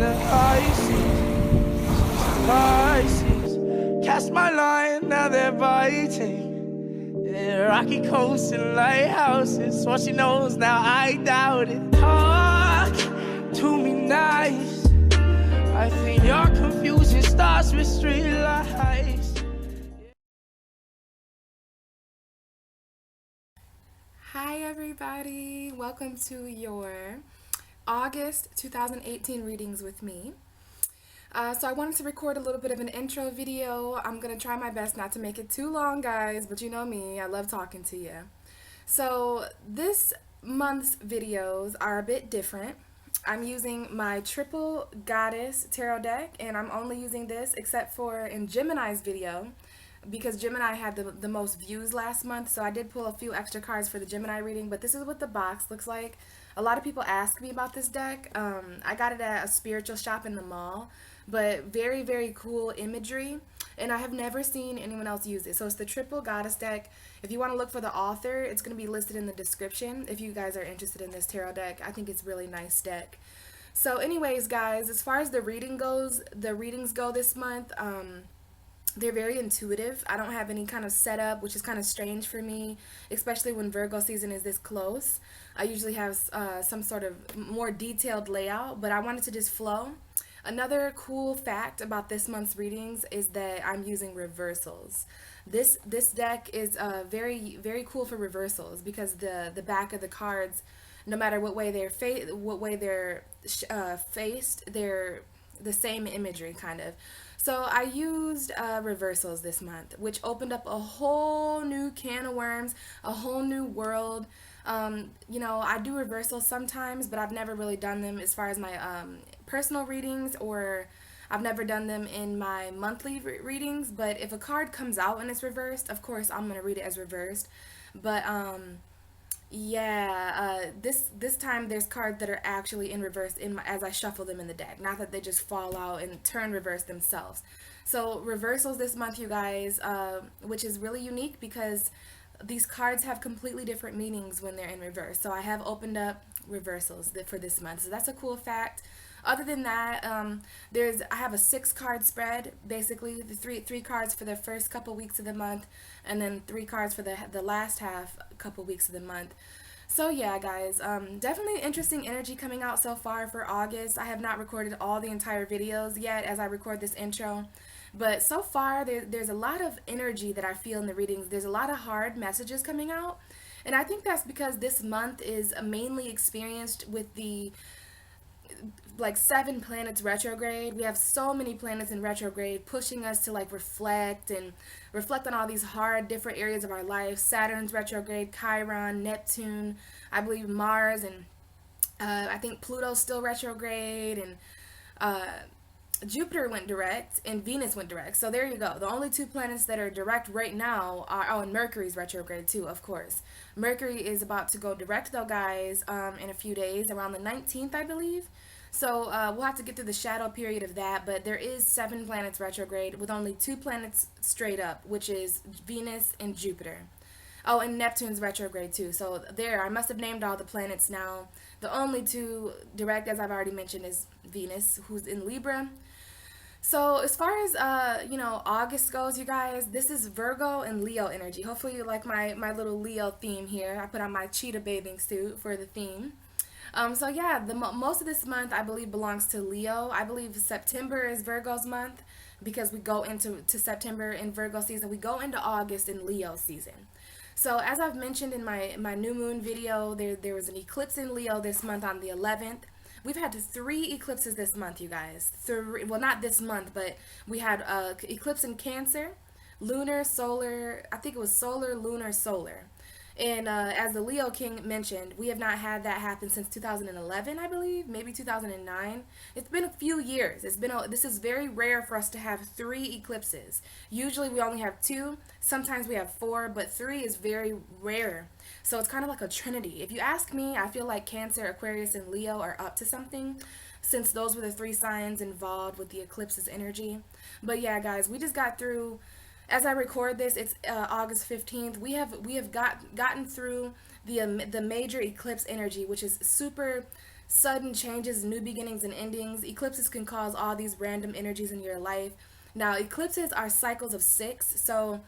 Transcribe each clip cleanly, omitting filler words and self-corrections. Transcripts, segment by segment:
the Pisces. Cast my line, now they're biting. Yeah, rocky coasts and lighthouses. What she knows now, I doubt it. Talk to me nice. I think your confusion starts with street lights. Hi everybody, welcome to your August 2018 readings with me. So I wanted to record a little bit of an intro video. I'm going to try my best not to make it too long, guys, but you know me, I love talking to you. So this month's videos are a bit different. I'm using my Triple Goddess Tarot deck, and I'm only using this except for in Gemini's video, because Gemini had the most views last month, so I did pull a few extra cards for the Gemini reading, but this is what the box looks like. A lot of people ask me about this deck. I got it at a spiritual shop in the mall, but very, very cool imagery, and I have never seen anyone else use it. So it's the Triple Goddess deck. If you want to look for the author, it's going to be listed in the description if you guys are interested in this tarot deck. I think it's a really nice deck. So anyways, guys, as far as the readings go this month, they're very intuitive. I don't have any kind of setup, which is kind of strange for me, especially when Virgo season is this close. I usually have some sort of more detailed layout, but I wanted to just flow. Another cool fact about this month's readings is that I'm using reversals. This deck is very, very cool for reversals because the back of the cards, no matter what way they're faced, they're the same imagery kind of. So I used reversals this month, which opened up a whole new can of worms, a whole new world. You know, I do reversals sometimes, but I've never really done them as far as my personal readings, or I've never done them in my monthly readings. But if a card comes out and it's reversed, of course I'm going to read it as reversed. But yeah, this time there's cards that are actually in reverse as I shuffle them in the deck, not that they just fall out and turn reverse themselves. So reversals this month, you guys, which is really unique because these cards have completely different meanings when they're in reverse. So I have opened up reversals for this month, so that's a cool fact. Other than that, I have a 6-card spread, basically the three cards for the first couple weeks of the month, and then 3 cards for the last couple weeks of the month. So yeah, guys, definitely interesting energy coming out so far for August. I have not recorded all the entire videos yet as I record this intro, but so far there's a lot of energy that I feel in the readings. There's a lot of hard messages coming out, and I think that's because this month is mainly experienced with the 7 planets retrograde. We have so many planets in retrograde pushing us to reflect on all these hard different areas of our life. Saturn's retrograde, Chiron, Neptune, I believe Mars, and I think Pluto's still retrograde, and Jupiter went direct and Venus went direct. So there you go. The only 2 planets that are direct right now are, and Mercury's retrograde too, of course. Mercury is about to go direct though, guys, in a few days, around the 19th, I believe. So we'll have to get through the shadow period of that, but there is 7 planets retrograde with only 2 planets straight up, which is Venus and Jupiter. Oh, and Neptune's retrograde too. So there, I must have named all the planets now. The only 2 direct, as I've already mentioned, is Venus, who's in Libra. So as far as August goes, you guys, this is Virgo and Leo energy. Hopefully you like my little Leo theme here. I put on my cheetah bathing suit for the theme. So yeah, most of this month I believe belongs to Leo. I believe September is Virgo's month because we go into September in Virgo season. We go into August in Leo season. So as I've mentioned in my new moon video, there was an eclipse in Leo this month on the 11th. We've had 3 eclipses this month, you guys. Well, not this month, but we had eclipse in Cancer, lunar, solar. I think it was solar, lunar, solar. And as the Leo King mentioned, we have not had that happen since 2011, I believe, maybe 2009. It's been a few years. This is very rare for us to have 3 eclipses. Usually we only have 2. Sometimes we have 4, but 3 is very rare. So it's kind of like a trinity. If you ask me, I feel like Cancer, Aquarius, and Leo are up to something, since those were the 3 signs involved with the eclipse's energy. But yeah, guys, we just got through. As I record this, it's August 15th. We have gotten through the major eclipse energy, which is super sudden changes, new beginnings and endings. Eclipses can cause all these random energies in your life. Now, eclipses are cycles of 6, so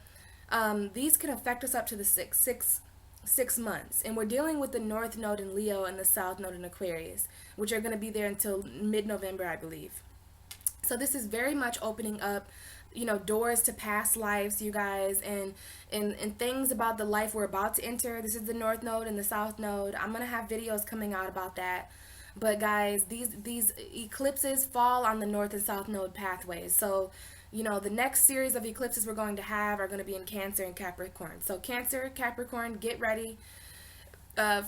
these can affect us up to the 6 months. And we're dealing with the North Node in Leo and the South Node in Aquarius, which are going to be there until mid-November, I believe. So this is very much opening up, doors to past lives, you guys, and things about the life we're about to enter. This is the North Node and the South Node. I'm going to have videos coming out about that. But guys, these eclipses fall on the North and South Node pathways. So, the next series of eclipses we're going to have are going to be in Cancer and Capricorn. So Cancer, Capricorn, get ready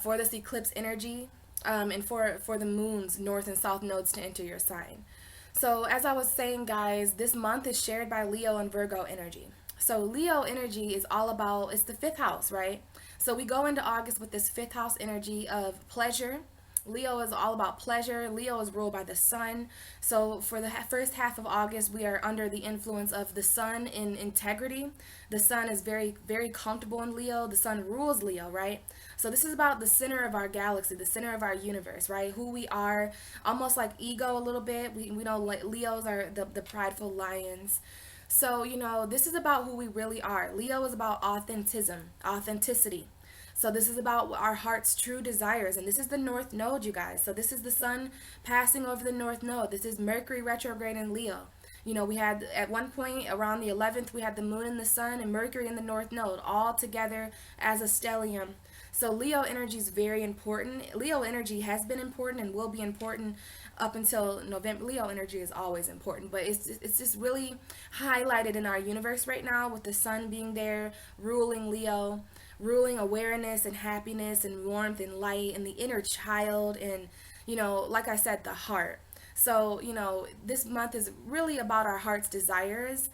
for this eclipse energy, and for the moon's North and South nodes to enter your sign. So as I was saying, guys, this month is shared by Leo and Virgo energy. So Leo energy is all about, it's the 5th house, right? So we go into August with this 5th house energy of pleasure. Leo is all about pleasure. Leo is ruled by the sun. So for the first half of August, we are under the influence of the sun in integrity. The sun is very, very comfortable in Leo. The sun rules Leo, right? So this is about the center of our galaxy, the center of our universe, right? Who we are, almost like ego a little bit. We know Leos are the prideful lions. So, this is about who we really are. Leo is about authenticity. So this is about our heart's true desires, and this is the North Node, you guys. So this is the sun passing over the North Node. This is Mercury retrograde in Leo. We had, at one point around the 11th, we had the moon and the sun and Mercury in the North Node all together as a stellium. So Leo energy is very important. Leo energy has been important and will be important up until November. Leo energy is always important, but it's just really highlighted in our universe right now with the sun being there, ruling Leo, ruling awareness and happiness and warmth and light and the inner child and, like I said, the heart. So, this month is really about our heart's desires.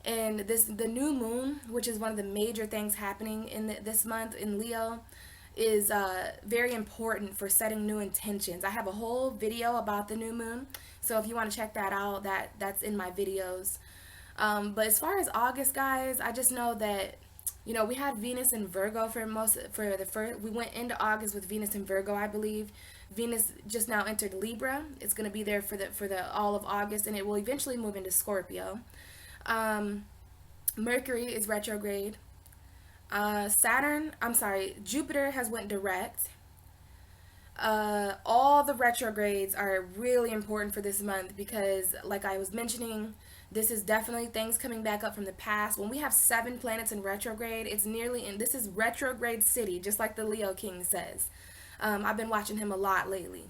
And the new moon, which is one of the major things happening in this month in Leo, is very important for setting new intentions. I have a whole video about the new moon, so if you want to check that out, that's in my videos. But as far as August, guys, I just know that we had Venus in Virgo we went into August with Venus in Virgo, I believe. Venus just now entered Libra. It's going to be there for the all of August, and it will eventually move into Scorpio. Mercury is retrograde. Jupiter has went direct. All the retrogrades are really important for this month because, like I was mentioning, this is definitely things coming back up from the past. When we have 7 planets in retrograde, this is retrograde city, just like the Leo King says. I've been watching him a lot lately.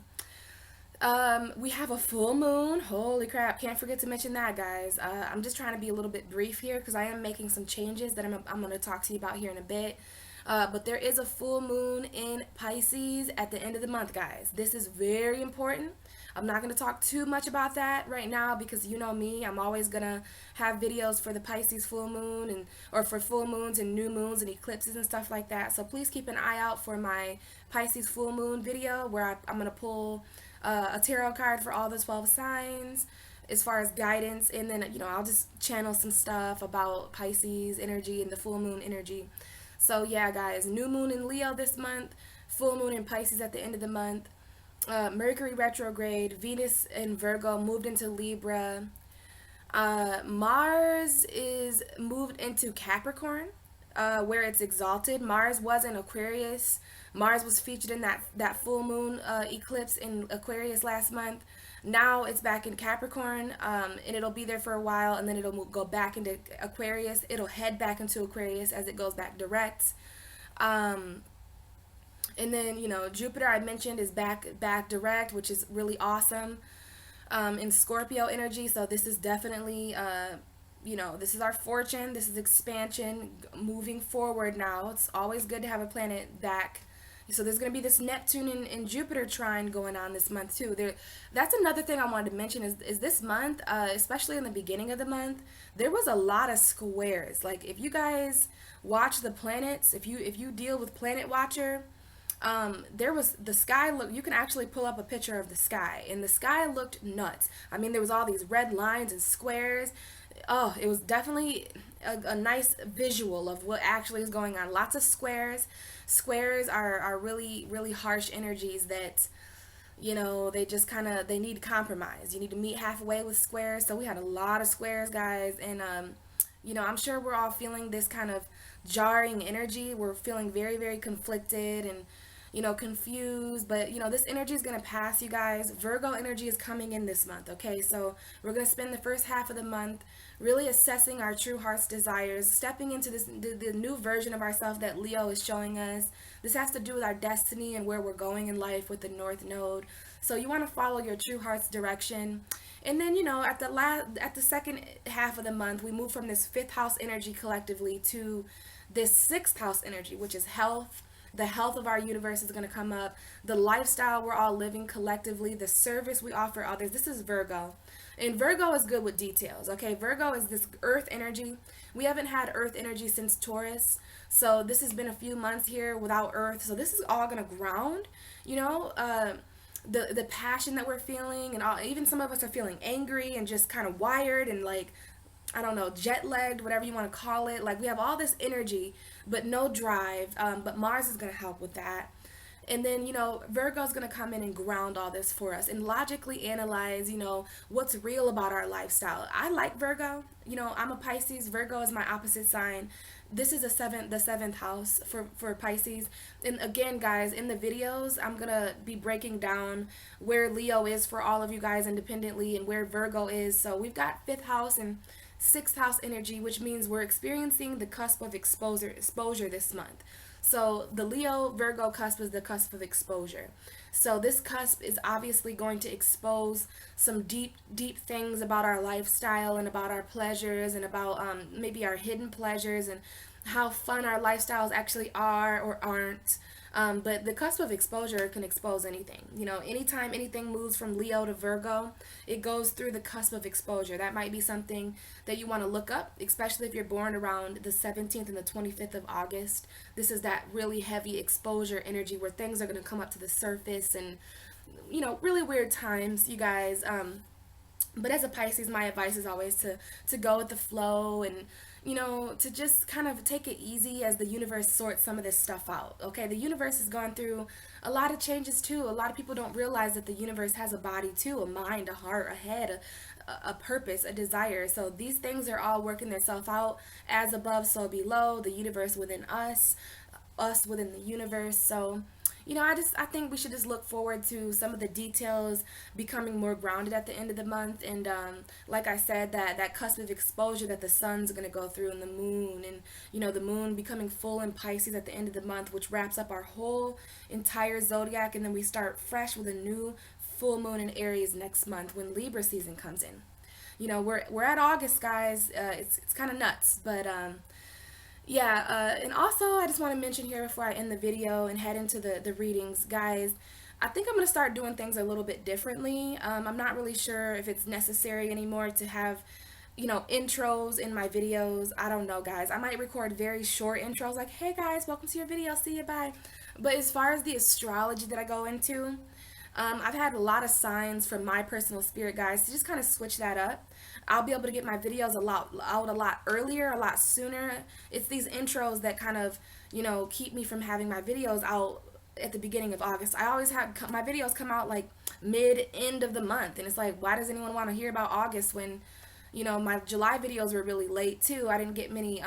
We have a full moon. Holy crap, can't forget to mention that, guys. I'm just trying to be a little bit brief here because I am making some changes that I'm going to talk to you about here in a bit. But there is a full moon in Pisces at the end of the month, guys. This is very important. I'm not going to talk too much about that right now because you know me, I'm always going to have videos for the Pisces full moon or for full moons and new moons and eclipses and stuff like that. So please keep an eye out for my Pisces full moon video where I'm going to pull a tarot card for all the 12 signs as far as guidance, and then I'll just channel some stuff about Pisces energy and the full moon energy. So yeah, guys, new moon in Leo this month, full moon in Pisces at the end of the month. Mercury retrograde, Venus in Virgo moved into Libra. Mars is moved into Capricorn, where it's exalted. Mars was in Aquarius. Mars was featured in that full moon eclipse in Aquarius last month. Now it's back in Capricorn, and it'll be there for a while, and then it'll go back into Aquarius. It'll head back into Aquarius as it goes back direct. And then, Jupiter, I mentioned, is back direct, which is really awesome, in Scorpio energy. So this is definitely, this is our fortune. This is expansion, moving forward now. It's always good to have a planet back. So there's going to be this Neptune and Jupiter trine going on this month too. That's another thing I wanted to mention is this month, especially in the beginning of the month, there was a lot of squares. Like if you guys watch the planets, if you deal with Planet Watcher, there was the sky you can actually pull up a picture of the sky, and the sky looked nuts. I mean, there was all these red lines and squares. Oh, it was definitely a nice visual of what actually is going on. Lots of squares. Squares are really, really harsh energies that, You know, they just kind of, they need compromise. You need to meet halfway with squares. So we had a lot of squares, guys. And, you know, I'm sure we're all feeling this kind of jarring energy. We're feeling very, very conflicted and, you know, confused. But, you know, this energy is going to pass, you guys. Virgo energy is coming in this month, okay? So we're going to spend the first half of the month really assessing our true heart's desires, stepping into this the new version of ourselves that Leo is showing us. This has to do with our destiny and where we're going in life with the North Node. So you want to follow your true heart's direction. And then, you know, at the second half of the month, we move from this fifth house energy collectively to this sixth house energy, which is health. The health of our universe is going to come up. The lifestyle we're all living collectively, the service we offer others. This is Virgo. And Virgo is good with details, okay? Virgo is this earth energy. We haven't had earth energy since Taurus. So this has been a few months here without earth. So this is all going to ground, you know, the passion that we're feeling. And all, even some of us are feeling angry and just kind of wired and like, I don't know, jet lagged, whatever you want to call it. Like we have all this energy, but no drive. But Mars is going to help with that. And then, you know, Virgo's going to come in and ground all this for us and logically analyze, you know, what's real about our lifestyle. I like Virgo. You know, I'm a Pisces. Virgo is my opposite sign. This is the seventh house for Pisces. And again, guys, in the videos, I'm going to be breaking down where Leo is for all of you guys independently and where Virgo is. So we've got fifth house and sixth house energy, which means we're experiencing the cusp of exposure this month. So the Leo Virgo cusp is the cusp of exposure. So this cusp is obviously going to expose some deep things about our lifestyle and about our pleasures and about maybe our hidden pleasures and how fun our lifestyles actually are or aren't. But the cusp of exposure can expose anything. You know, anytime anything moves from Leo to Virgo, it goes through the cusp of exposure. That might be something that you want to look up, especially if you're born around the 17th and the 25th of August. This is that really heavy exposure energy where things are going to come up to the surface and, you know, really weird times, you guys. But as a Pisces, my advice is always to go with the flow and, you know, to just kind of take it easy as the universe sorts some of this stuff out. Okay, the universe has gone through a lot of changes too. A lot of people don't realize that the universe has a body too, a mind, a heart, a head, a purpose, a desire. So these things are all working themselves out, as above, so below, the universe within us within the universe. So, you know, I think we should just look forward to some of the details becoming more grounded at the end of the month. And like I said, that cusp of exposure that the sun's going to go through and the moon, and, you know, the moon becoming full in Pisces at the end of the month, which wraps up our whole entire zodiac. And then we start fresh with a new full moon in Aries next month when Libra season comes in. You know, we're at August, guys. It's kind of nuts, but yeah, and also I just want to mention here before I end the video and head into the readings, guys, I think I'm going to start doing things a little bit differently. I'm not really sure if it's necessary anymore to have, you know, intros in my videos. I don't know, guys. I might record very short intros like, hey guys, welcome to your video, see you, bye. But as far as the astrology that I go into, I've had a lot of signs from my personal spirit guides to just kind of switch that up. I'll be able to get my videos out a lot earlier, a lot sooner. It's these intros that kind of, you know, keep me from having my videos out at the beginning of August. I always have my videos come out like end of the month, and it's like, why does anyone want to hear about August when, you know, my July videos were really late too. I didn't get many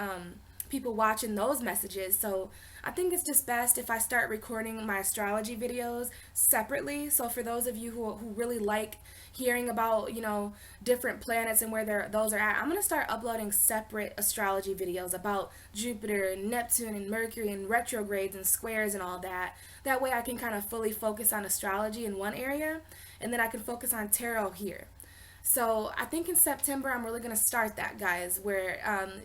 people watching those messages. So I think it's just best if I start recording my astrology videos separately. So for those of you who really like hearing about, you know, different planets and where those are at, I'm going to start uploading separate astrology videos about Jupiter and Neptune and Mercury and retrogrades and squares and all that. That way I can kind of fully focus on astrology in one area, and then I can focus on tarot here. So I think in September I'm really going to start that, guys, where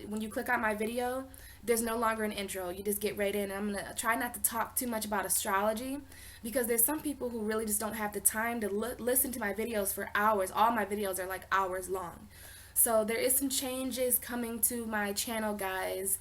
when you click on my video, there's no longer an intro. You just get right in. And I'm going to try not to talk too much about astrology, because there's some people who really just don't have the time to listen to my videos for hours. All my videos are like hours long. So there is some changes coming to my channel, guys.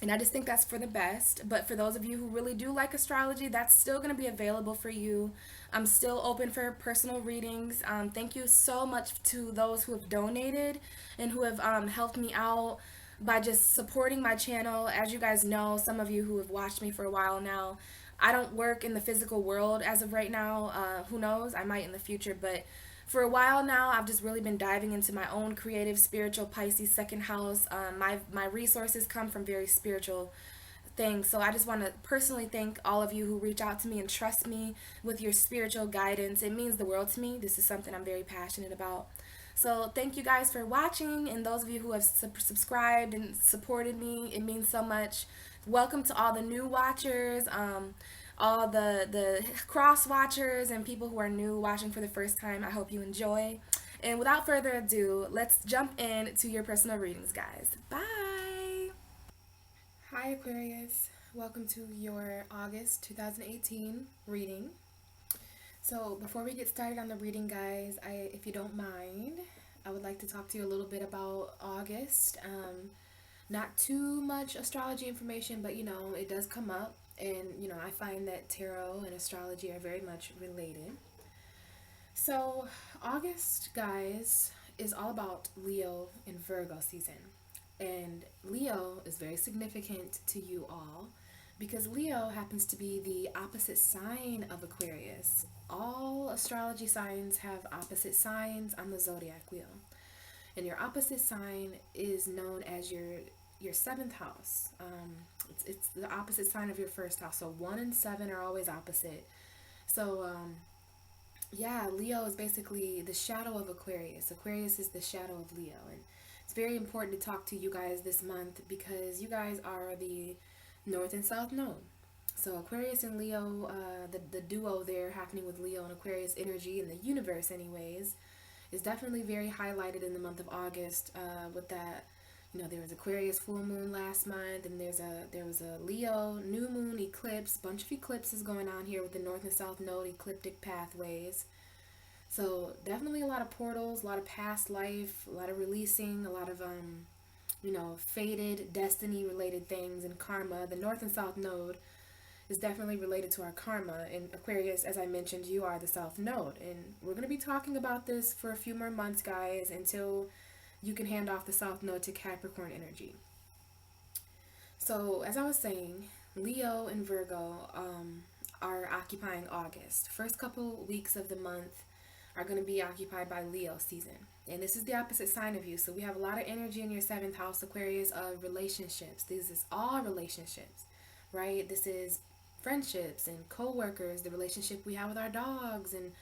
And I just think that's for the best. But for those of you who really do like astrology, that's still going to be available for you. I'm still open for personal readings. Thank you so much to those who have donated and who have helped me out by just supporting my channel. As you guys know, some of you who have watched me for a while now, I don't work in the physical world as of right now. Who knows? I might in the future, but for a while now, I've just really been diving into my own creative, spiritual Pisces second house. My resources come from very spiritual things. So I just want to personally thank all of you who reach out to me and trust me with your spiritual guidance. It means the world to me. This is something I'm very passionate about. So thank you guys for watching, and those of you who have subscribed and supported me, it means so much. Welcome to all the new watchers, all the cross watchers, and people who are new watching for the first time. I hope you enjoy. And without further ado, let's jump in to your personal readings, guys. Bye! Hi Aquarius, welcome to your August 2018 reading. So before we get started on the reading, guys, if you don't mind, I would like to talk to you a little bit about August. Not too much astrology information, but it does come up, and I find that tarot and astrology are very much related. So August, guys, is all about Leo and Virgo season. And Leo is very significant to you all because Leo happens to be the opposite sign of Aquarius. All astrology signs have opposite signs on the zodiac wheel. And your opposite sign is known as your seventh house. It's the opposite sign of your first house. So 1 and 7 are always opposite. So yeah, Leo is basically the shadow of Aquarius. Aquarius is the shadow of Leo. And it's very important to talk to you guys this month because you guys are the North and South node. So Aquarius and Leo, the duo there happening with Leo and Aquarius energy in the universe anyways, is definitely very highlighted in the month of August with that. There was Aquarius full moon last month, and there was a Leo new moon eclipse, bunch of eclipses going on here with the North and South node ecliptic pathways. So definitely a lot of portals, a lot of past life, a lot of releasing, a lot of fated destiny related things and karma. The North and South node is definitely related to our karma. In Aquarius, as I mentioned, you are the South node, and we're going to be talking about this for a few more months, guys, until you can hand off the South node to Capricorn energy. So as I was saying, Leo and Virgo are occupying August. First couple weeks of the month are going to be occupied by Leo season, and this is the opposite sign of you. So we have a lot of energy in your 7th house, Aquarius, of relationships. This is all relationships, right? This is friendships and co-workers, the relationship we have with our dogs and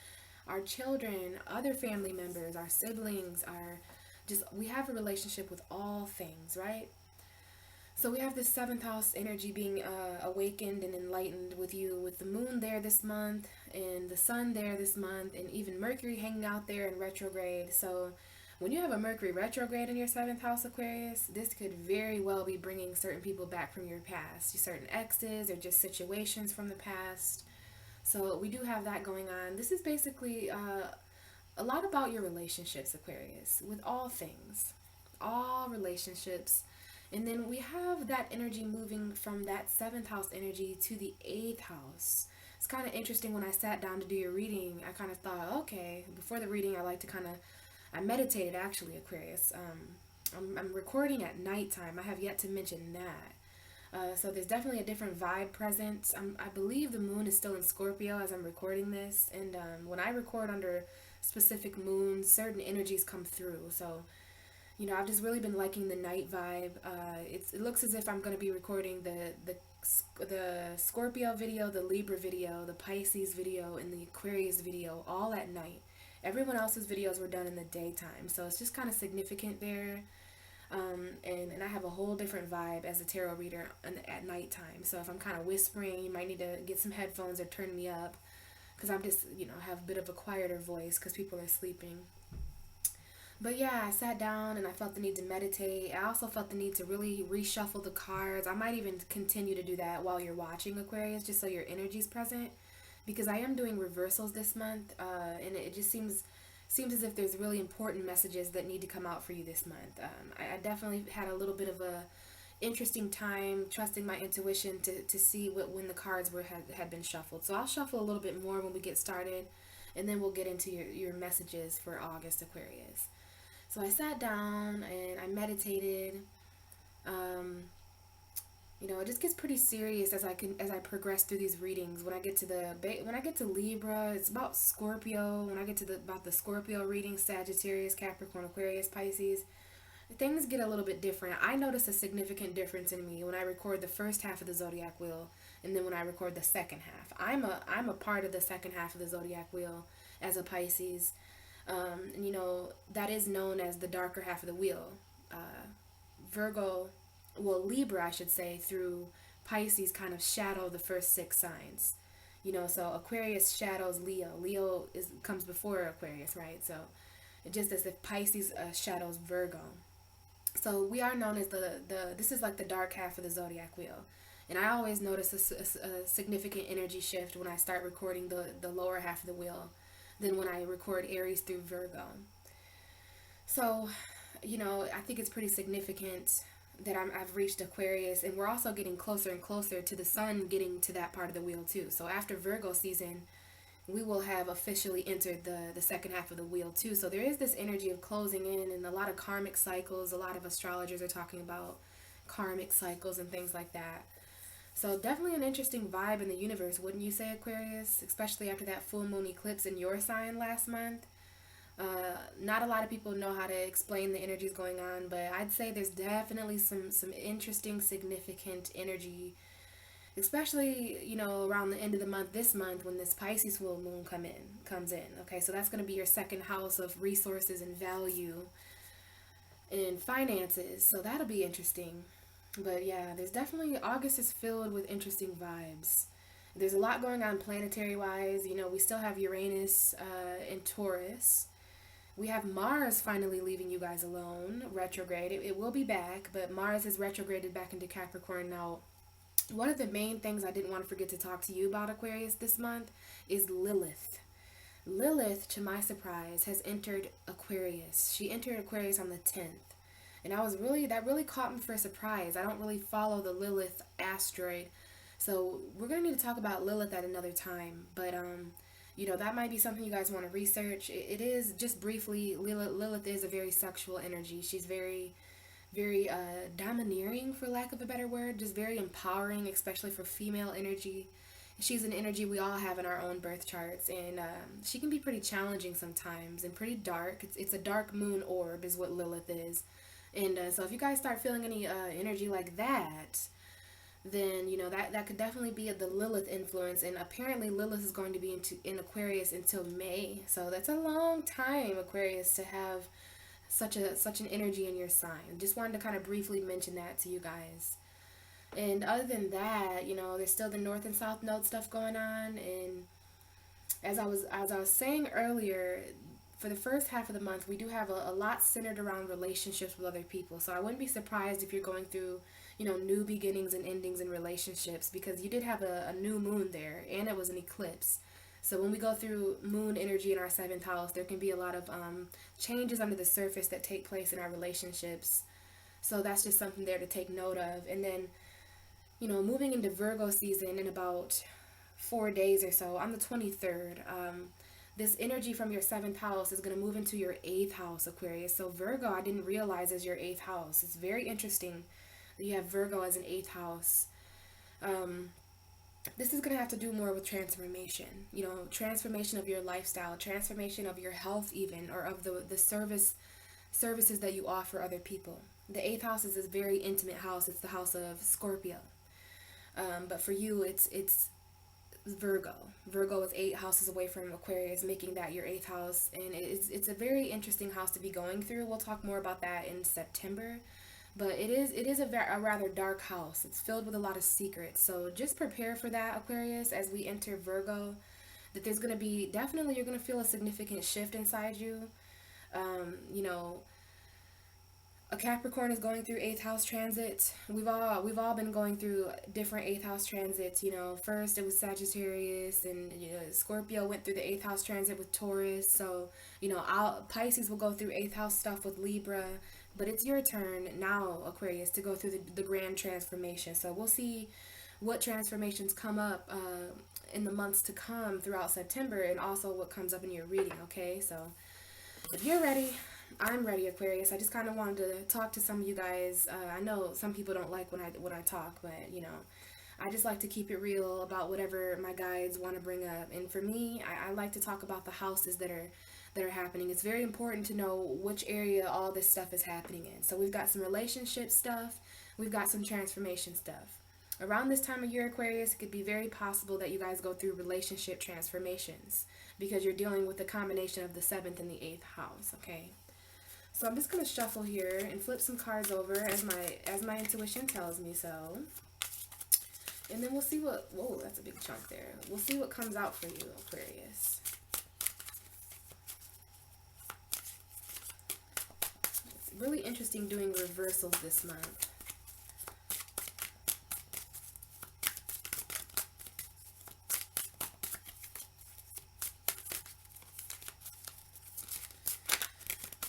our children, other family members, our siblings, we have a relationship with all things, right? So we have this 7th house energy being awakened and enlightened with you, with the moon there this month and the sun there this month, and even Mercury hanging out there in retrograde. So when you have a Mercury retrograde in your 7th house, Aquarius, this could very well be bringing certain people back from your past, certain exes or just situations from the past. So we do have that going on. This is basically a lot about your relationships, Aquarius, with all things, all relationships. And then we have that energy moving from that 7th house energy to the 8th house. It's kind of interesting. When I sat down to do your reading, I kind of thought, okay, before the reading, I meditated actually, Aquarius. I'm recording at nighttime. I have yet to mention that. So there's definitely a different vibe present. I believe the moon is still in Scorpio as I'm recording this. And when I record under specific moons, certain energies come through. So I've just really been liking the night vibe. It looks as if I'm going to be recording the Scorpio video, the Libra video, the Pisces video, and the Aquarius video all at night. Everyone else's videos were done in the daytime, so it's just kind of significant there. And I have a whole different vibe as a tarot reader at nighttime. So if I'm kind of whispering, you might need to get some headphones or turn me up, because I'm just, have a bit of a quieter voice because people are sleeping. But yeah, I sat down and I felt the need to meditate. I also felt the need to really reshuffle the cards. I might even continue to do that while you're watching, Aquarius, just so your energy's present, because I am doing reversals this month, and it just seems as if there's really important messages that need to come out for you this month. I definitely had a little bit of a interesting time trusting my intuition to see when the cards had been shuffled. So I'll shuffle a little bit more when we get started, and then we'll get into your messages for August, Aquarius. So I sat down and I meditated, It just gets pretty serious as I progress through these readings. When I get to Libra, it's about Scorpio. When I get to about the Scorpio reading, Sagittarius, Capricorn, Aquarius, Pisces, things get a little bit different. I notice a significant difference in me when I record the first half of the zodiac wheel, and then when I record the second half. I'm a part of the second half of the zodiac wheel as a Pisces. And that is known as the darker half of the wheel. Virgo, well, Libra, I should say, through Pisces kind of shadow the first 6 signs. So Aquarius shadows Leo. Leo comes before Aquarius, right? So just as if Pisces shadows Virgo. So we are known as this is like the dark half of the zodiac wheel. And I always notice a significant energy shift when I start recording the lower half of the wheel than when I record Aries through Virgo. So, I think it's pretty significant that I've reached Aquarius, and we're also getting closer and closer to the sun getting to that part of the wheel too. So after Virgo season, we will have officially entered the second half of the wheel too. So there is this energy of closing in, and a lot of karmic cycles. A lot of astrologers are talking about karmic cycles and things like that. So definitely an interesting vibe in the universe, wouldn't you say, Aquarius? Especially after that full moon eclipse in your sign last month. Not a lot of people know how to explain the energies going on, but I'd say there's definitely some interesting, significant energy, especially around the end of the month, this month, when this Pisces full moon comes in. Okay, so that's going to be your second house of resources and value and finances. So that'll be interesting. But yeah, there's definitely, August is filled with interesting vibes. There's a lot going on planetary wise. We still have Uranus in Taurus. We have Mars finally leaving you guys alone, retrograde. It will be back, but Mars has retrograded back into Capricorn now. One of the main things I didn't want to forget to talk to you about, Aquarius, this month is Lilith. Lilith, to my surprise, has entered Aquarius. She entered Aquarius on the 10th. And that really caught me for a surprise. I don't really follow the Lilith asteroid. So we're going to need to talk about Lilith at another time. But, that might be something you guys want to research. It is, just briefly, Lilith is a very sexual energy. She's very, very domineering, for lack of a better word. Just very empowering, especially for female energy. She's an energy we all have in our own birth charts. And she can be pretty challenging sometimes and pretty dark. It's a dark moon orb is what Lilith is. And so if you guys start feeling any energy like that, then that could definitely be the Lilith influence. And apparently Lilith is going to be in Aquarius until May, so that's a long time, Aquarius, to have such an energy in your sign. Just wanted to kind of briefly mention that to you guys. And other than that, there's still the north and south node stuff going on. And as I was saying earlier, for the first half of the month, we do have a lot centered around relationships with other people. So I wouldn't be surprised if you're going through, new beginnings and endings in relationships, because you did have a new moon there, and it was an eclipse. So when we go through moon energy in our 7th house, there can be a lot of changes under the surface that take place in our relationships. So that's just something there to take note of. And then, moving into Virgo season in about 4 days or so, on the 23rd, this energy from your 7th house is going to move into your 8th house, Aquarius. So Virgo, I didn't realize, is your 8th house. It's very interesting that you have Virgo as an 8th house. This is going to have to do more with transformation. Transformation of your lifestyle, transformation of your health even, or of the services that you offer other people. The 8th house is this very intimate house. It's the house of Scorpio. But for you, it's Virgo. Virgo is 8 houses away from Aquarius, making that your 8th house, and it's a very interesting house to be going through. We'll talk more about that in September, but it is a rather dark house. It's filled with a lot of secrets, so just prepare for that, Aquarius, as we enter Virgo. That there's going to be, definitely you're going to feel a significant shift inside you. A Capricorn is going through 8th house transit. We've all been going through different 8th house transits. First it was Sagittarius, and Scorpio went through the 8th house transit with Taurus. So Pisces will go through 8th house stuff with Libra. But it's your turn now, Aquarius, to go through the grand transformation. So we'll see what transformations come up in the months to come throughout September, and also what comes up in your reading. Okay, so if you're ready, I'm ready, Aquarius. I just kind of wanted to talk to some of you guys. I know some people don't like when I talk, but you know, I just like to keep it real about whatever my guides want to bring up. And for me, I like to talk about the houses that are happening. It's very important to know which area all this stuff is happening in. So we've got some relationship stuff, we've got some transformation stuff. Around this time of year, Aquarius, it could be very possible that you guys go through relationship transformations because you're dealing with the combination of the 7th and the 8th house, okay? So I'm just going to shuffle here and flip some cards over as my intuition tells me so. And then we'll see what, whoa, that's a big chunk there. We'll see what comes out for you, Aquarius. It's really interesting doing reversals this month.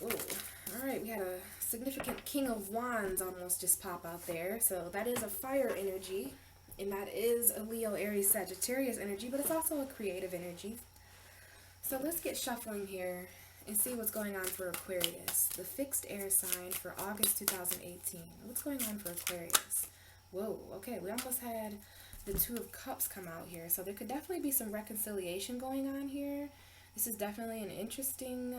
Ooh. Alright, we had a significant King of Wands almost just pop out there. So that is a fire energy. And that is a Leo, Aries, Sagittarius energy. But it's also a creative energy. So let's get shuffling here and see what's going on for Aquarius. The fixed air sign for August 2018. What's going on for Aquarius? Whoa, okay, we almost had the Two of Cups come out here. So there could definitely be some reconciliation going on here. This is definitely an interesting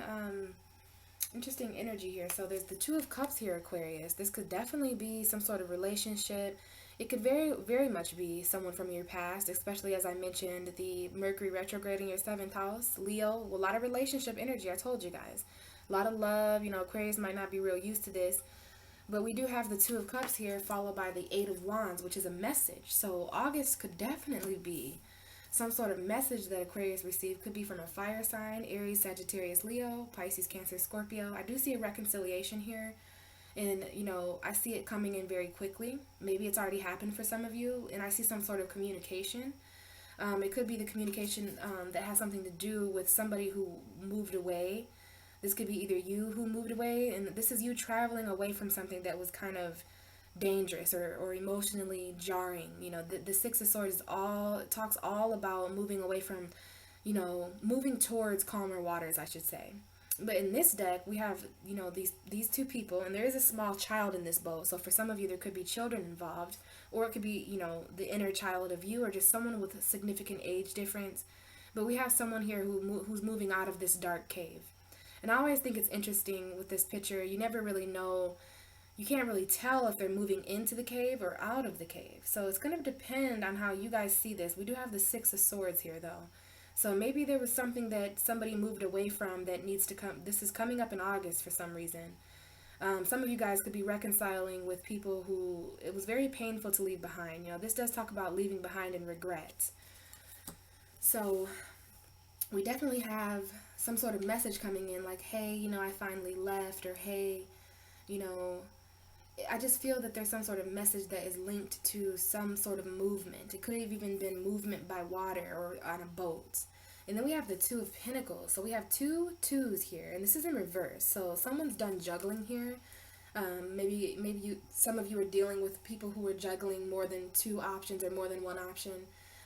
energy here. So there's the Two of Cups here, Aquarius. This could definitely be some sort of relationship. It could very much be someone from your past, especially as I mentioned the Mercury retrograde in your 7th house. Leo, a lot of relationship energy, I told you guys. A lot of love, you know, Aquarius might not be real used to this. But we do have the Two of Cups here followed by the Eight of Wands, which is a message. So August could definitely be some sort of message that Aquarius received. Could be from a fire sign, Aries, Sagittarius, Leo, Pisces, Cancer, Scorpio. I do see a reconciliation here. And, you know, I see it coming in very quickly. Maybe it's already happened for some of you. And I see some sort of communication. It could be the communication that has something to do with somebody who moved away. This could be either you who moved away, and this is you traveling away from something that was kind of dangerous or emotionally jarring. You know, the Six of Swords talks all about moving away from, you know, moving towards calmer waters, I should say. But in this deck, we have, you know, these two people, and there is a small child in this boat. So for some of you, there could be children involved, or it could be, you know, the inner child of you, or just someone with a significant age difference. But we have someone here who's moving out of this dark cave. And I always think it's interesting with this picture. You never really know, you can't really tell if they're moving into the cave or out of the cave. So it's going to depend on how you guys see this. We do have the Six of Swords here, though. So maybe there was something that somebody moved away from that needs to come. This is coming up in August for some reason. Some of you guys could be reconciling with people who it was very painful to leave behind. You know, this does talk about leaving behind and regret. So we definitely have some sort of message coming in like, hey, you know, I finally left, or hey, you know, I just feel that there's some sort of message that is linked to some sort of movement. It could have even been movement by water or on a boat. And then we have the Two of Pentacles. So we have two twos here, and this is in reverse. So someone's done juggling here. Maybe some of you are dealing with people who are juggling more than two options or more than one option.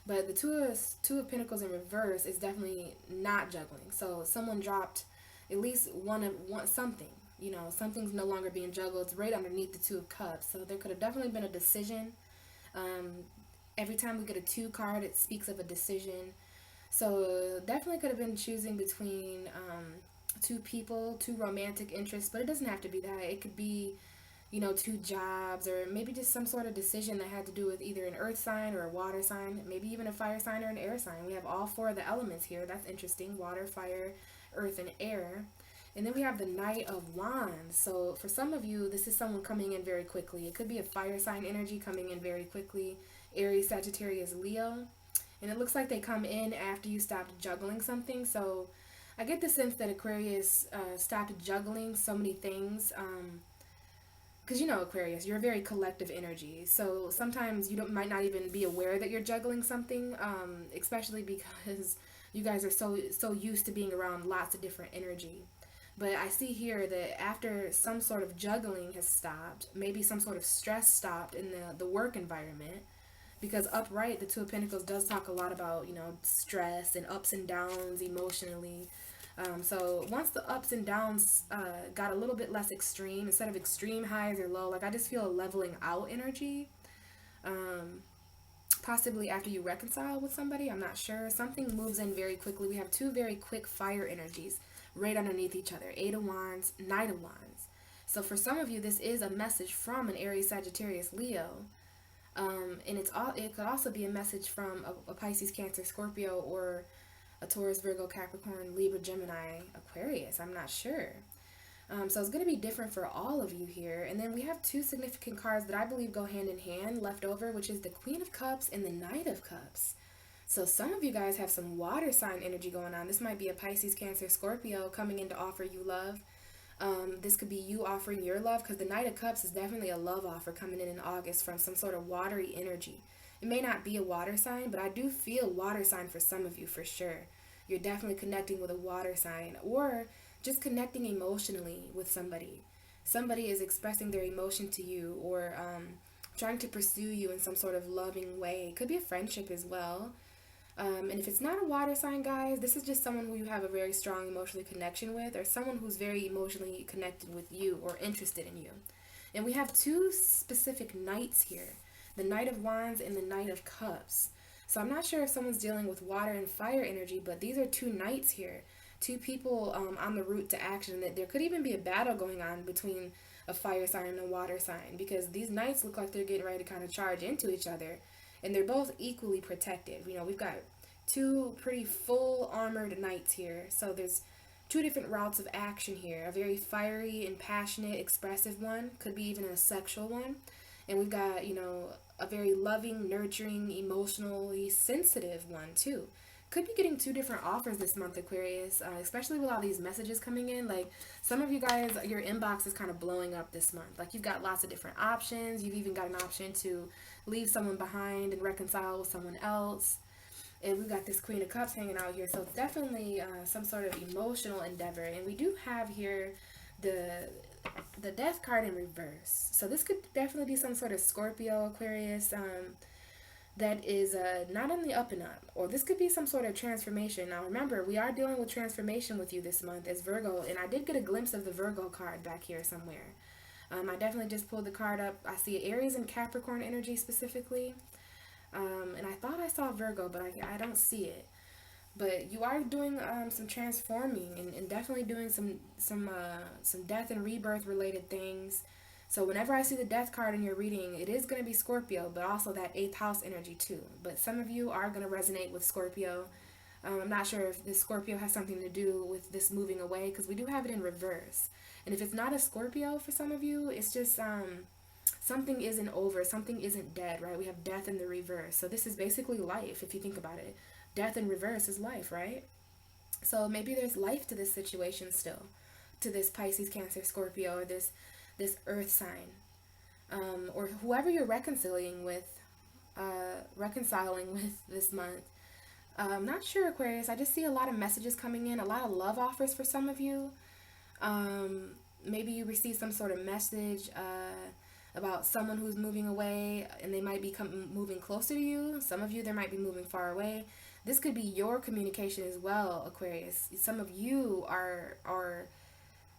But the Two of Pentacles in reverse is definitely not juggling. So someone dropped at least one something. You know, something's no longer being juggled. It's right underneath the Two of Cups. So there could have definitely been a decision. Every time we get a 2 card, it speaks of a decision. So definitely could have been choosing between two people, two romantic interests, but it doesn't have to be that. It could be, you know, 2 jobs, or maybe just some sort of decision that had to do with either an earth sign or a water sign, maybe even a fire sign or an air sign. We have all 4 of the elements here. That's interesting. Water, fire, earth, and air. And then we have the Knight of Wands. So for some of you, this is someone coming in very quickly. It could be a fire sign energy coming in very quickly. Aries, Sagittarius, Leo. And it looks like they come in after you stopped juggling something. So I get the sense that Aquarius stopped juggling so many things. Because, you know, Aquarius, you're a very collective energy. So sometimes you might not even be aware that you're juggling something, especially because you guys are so used to being around lots of different energy. But I see here that after some sort of juggling has stopped, maybe some sort of stress stopped in the work environment, because upright, the Two of Pentacles does talk a lot about, you know, stress and ups and downs emotionally. So once the ups and downs got a little bit less extreme, instead of extreme highs or low, like I just feel a leveling out energy. Um, Possibly after you reconcile with somebody, I'm not sure. Something moves in very quickly. We have two very quick fire energies right underneath each other. Eight of Wands, Knight of Wands. So for some of you, this is a message from an Aries, Sagittarius, Leo. And it could also be a message from a Pisces, Cancer, Scorpio, or a Taurus, Virgo, Capricorn, Libra, Gemini, Aquarius. I'm not sure. So it's going to be different for all of you here. And then we have two significant cards that I believe go hand in hand left over, which is the Queen of Cups and the Knight of Cups. So some of you guys have some water sign energy going on. This might be a Pisces, Cancer, Scorpio coming in to offer you love. This could be you offering your love, because the Knight of Cups is definitely a love offer coming in August from some sort of watery energy. It may not be a water sign, but I do feel water sign for some of you for sure. You're definitely connecting with a water sign, or just connecting emotionally with somebody. Somebody is expressing their emotion to you, or trying to pursue you in some sort of loving way. It could be a friendship as well. And if it's not a water sign, guys, this is just someone who you have a very strong emotional connection with, or someone who's very emotionally connected with you or interested in you. And we have two specific knights here, the Knight of Wands and the Knight of Cups. So I'm not sure if someone's dealing with water and fire energy, but these are two knights here. Two people on the route to action. That there could even be a battle going on between a fire sign and a water sign, because these knights look like they're getting ready to kind of charge into each other, and they're both equally protective. You know, we've got two pretty full armored knights here, so there's two different routes of action here. A very fiery and passionate, expressive one, could be even a sexual one, and we've got, you know, a very loving, nurturing, emotionally sensitive one too. Could be getting two different offers this month, Aquarius, especially with all these messages coming in. Like, some of you guys, your inbox is kind of blowing up this month. Like, you've got lots of different options. You've even got an option to leave someone behind and reconcile with someone else. And we've got this Queen of Cups hanging out here. So it's definitely some sort of emotional endeavor. And we do have here the Death card in reverse. So this could definitely be some sort of Scorpio, Aquarius, that is not on the up and up, or this could be some sort of transformation. Now remember, we are dealing with transformation with you this month as Virgo, and I did get a glimpse of the Virgo card back here somewhere. I definitely just pulled the card up. I see Aries and Capricorn energy specifically, and I thought I saw Virgo, but I don't see it. But you are doing some transforming, and definitely doing some death and rebirth related things. So whenever I see the Death card in your reading, it is going to be Scorpio, but also that 8th house energy too. But some of you are going to resonate with Scorpio. I'm not sure if this Scorpio has something to do with this moving away, because we do have it in reverse. And if it's not a Scorpio for some of you, it's just something isn't over, something isn't dead, right? We have death in the reverse. So this is basically life, if you think about it. Death in reverse is life, right? So maybe there's life to this situation still, to this Pisces, Cancer, Scorpio, or this earth sign, or whoever you're reconciling with this month. I'm not sure, Aquarius. I just see a lot of messages coming in, a lot of love offers for some of you. Maybe you receive some sort of message about someone who's moving away, and they might be moving closer to you. Some of you, they might be moving far away. This could be your communication as well, Aquarius. Some of you are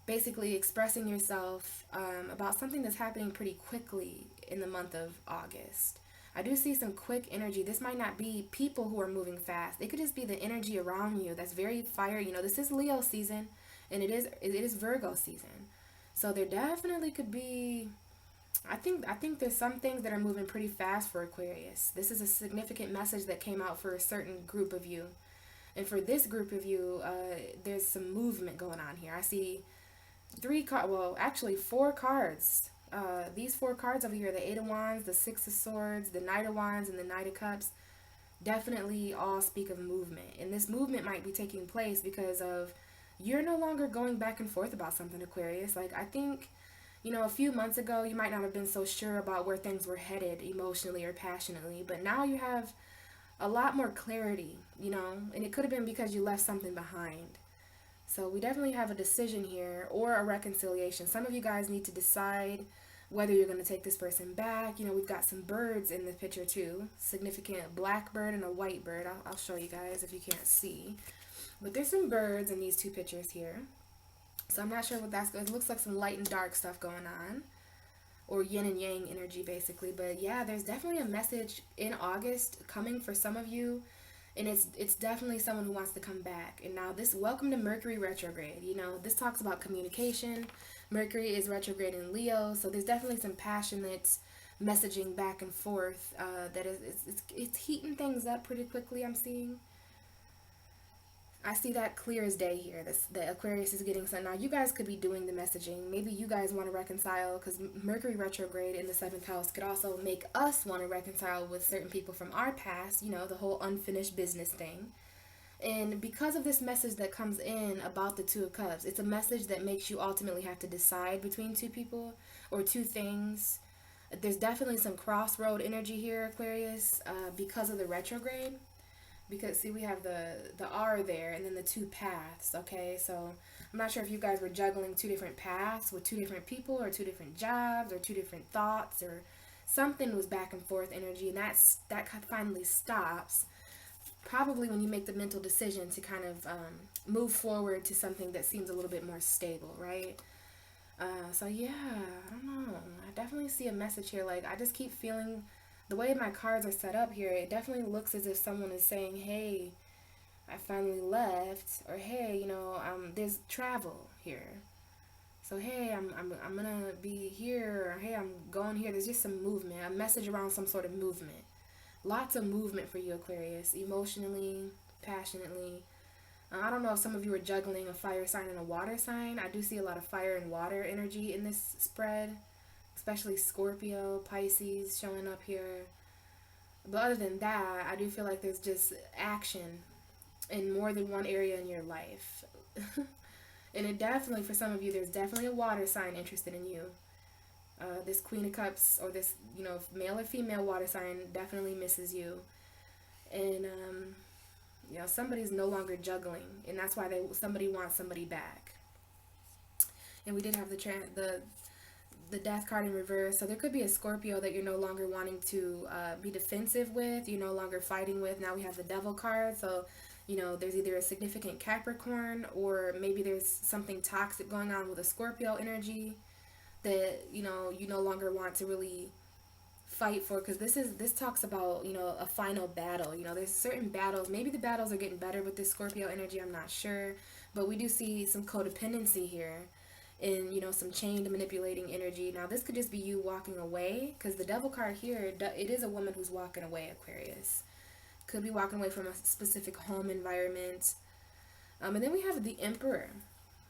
basically expressing yourself about something that's happening pretty quickly in the month of August. I do see some quick energy. This might not be people who are moving fast. It could just be the energy around you that's very fiery. You know, this is Leo season, and it is Virgo season. So there definitely could be, I think there's some things that are moving pretty fast for Aquarius. This is a significant message that came out for a certain group of you. And for this group of you, there's some movement going on here. I see four cards. These four cards over here, the 8 of Wands, the 6 of Swords, the Knight of Wands, and the Knight of Cups, definitely all speak of movement. And this movement might be taking place because of you're no longer going back and forth about something, Aquarius. Like, I think, you know, a few months ago, you might not have been so sure about where things were headed emotionally or passionately, but now you have a lot more clarity, you know, and it could have been because you left something behind. So we definitely have a decision here, or a reconciliation. Some of you guys need to decide whether you're going to take this person back. You know, we've got some birds in the picture too. Significant black bird and a white bird. I'll show you guys if you can't see. But there's some birds in these two pictures here. So I'm not sure what that's going to. It looks like some light and dark stuff going on. Or yin and yang energy, basically. But yeah, there's definitely a message in August coming for some of you. And it's definitely someone who wants to come back. And now this, welcome to Mercury retrograde. You know, this talks about communication. Mercury is retrograde in Leo, so there's definitely some passionate messaging back and forth that it's heating things up pretty quickly. I'm seeing. I see that clear as day here. The Aquarius is getting some. Now you guys could be doing the messaging. Maybe you guys want to reconcile, because Mercury retrograde in the 7th house could also make us want to reconcile with certain people from our past. You know, the whole unfinished business thing. And because of this message that comes in about the Two of Cups, it's a message that makes you ultimately have to decide between two people or two things. There's definitely some crossroad energy here, Aquarius, because of the retrograde. Because, see, we have the R there and then the two paths, okay? So I'm not sure if you guys were juggling two different paths with two different people or two different jobs or two different thoughts, or something was back and forth energy, and that finally stops. Probably when you make the mental decision to kind of move forward to something that seems a little bit more stable, right? So yeah, I don't know. I definitely see a message here. Like, I just keep feeling the way my cards are set up here, it definitely looks as if someone is saying, hey, I finally left, or hey, you know, there's travel here. So hey, I'm gonna be here, or hey, I'm going here. There's just some movement, a message around some sort of movement. Lots of movement for you, Aquarius, emotionally, passionately. I don't know if some of you are juggling a fire sign and a water sign. I do see a lot of fire and water energy in this spread, especially Scorpio, Pisces showing up here. But other than that, I do feel like there's just action in more than one area in your life. And it definitely, for some of you, there's definitely a water sign interested in you. This Queen of Cups, or this, you know, male or female water sign definitely misses you. And, you know, somebody's no longer juggling, and that's why somebody wants somebody back. And we did have the Death card in reverse, so there could be a Scorpio that you're no longer wanting to be defensive with, you're no longer fighting with. Now we have the Devil card, so, you know, there's either a significant Capricorn, or maybe there's something toxic going on with a Scorpio energy that, you know, you no longer want to really fight for, because this talks about, you know, a final battle. You know, there's certain battles, maybe the battles are getting better with this Scorpio energy, I'm not sure, but we do see some codependency here, and, you know, some chained manipulating energy. Now this could just be you walking away, because the Devil card here, it is a woman who's walking away, Aquarius. Could be walking away from a specific home environment. And then we have the Emperor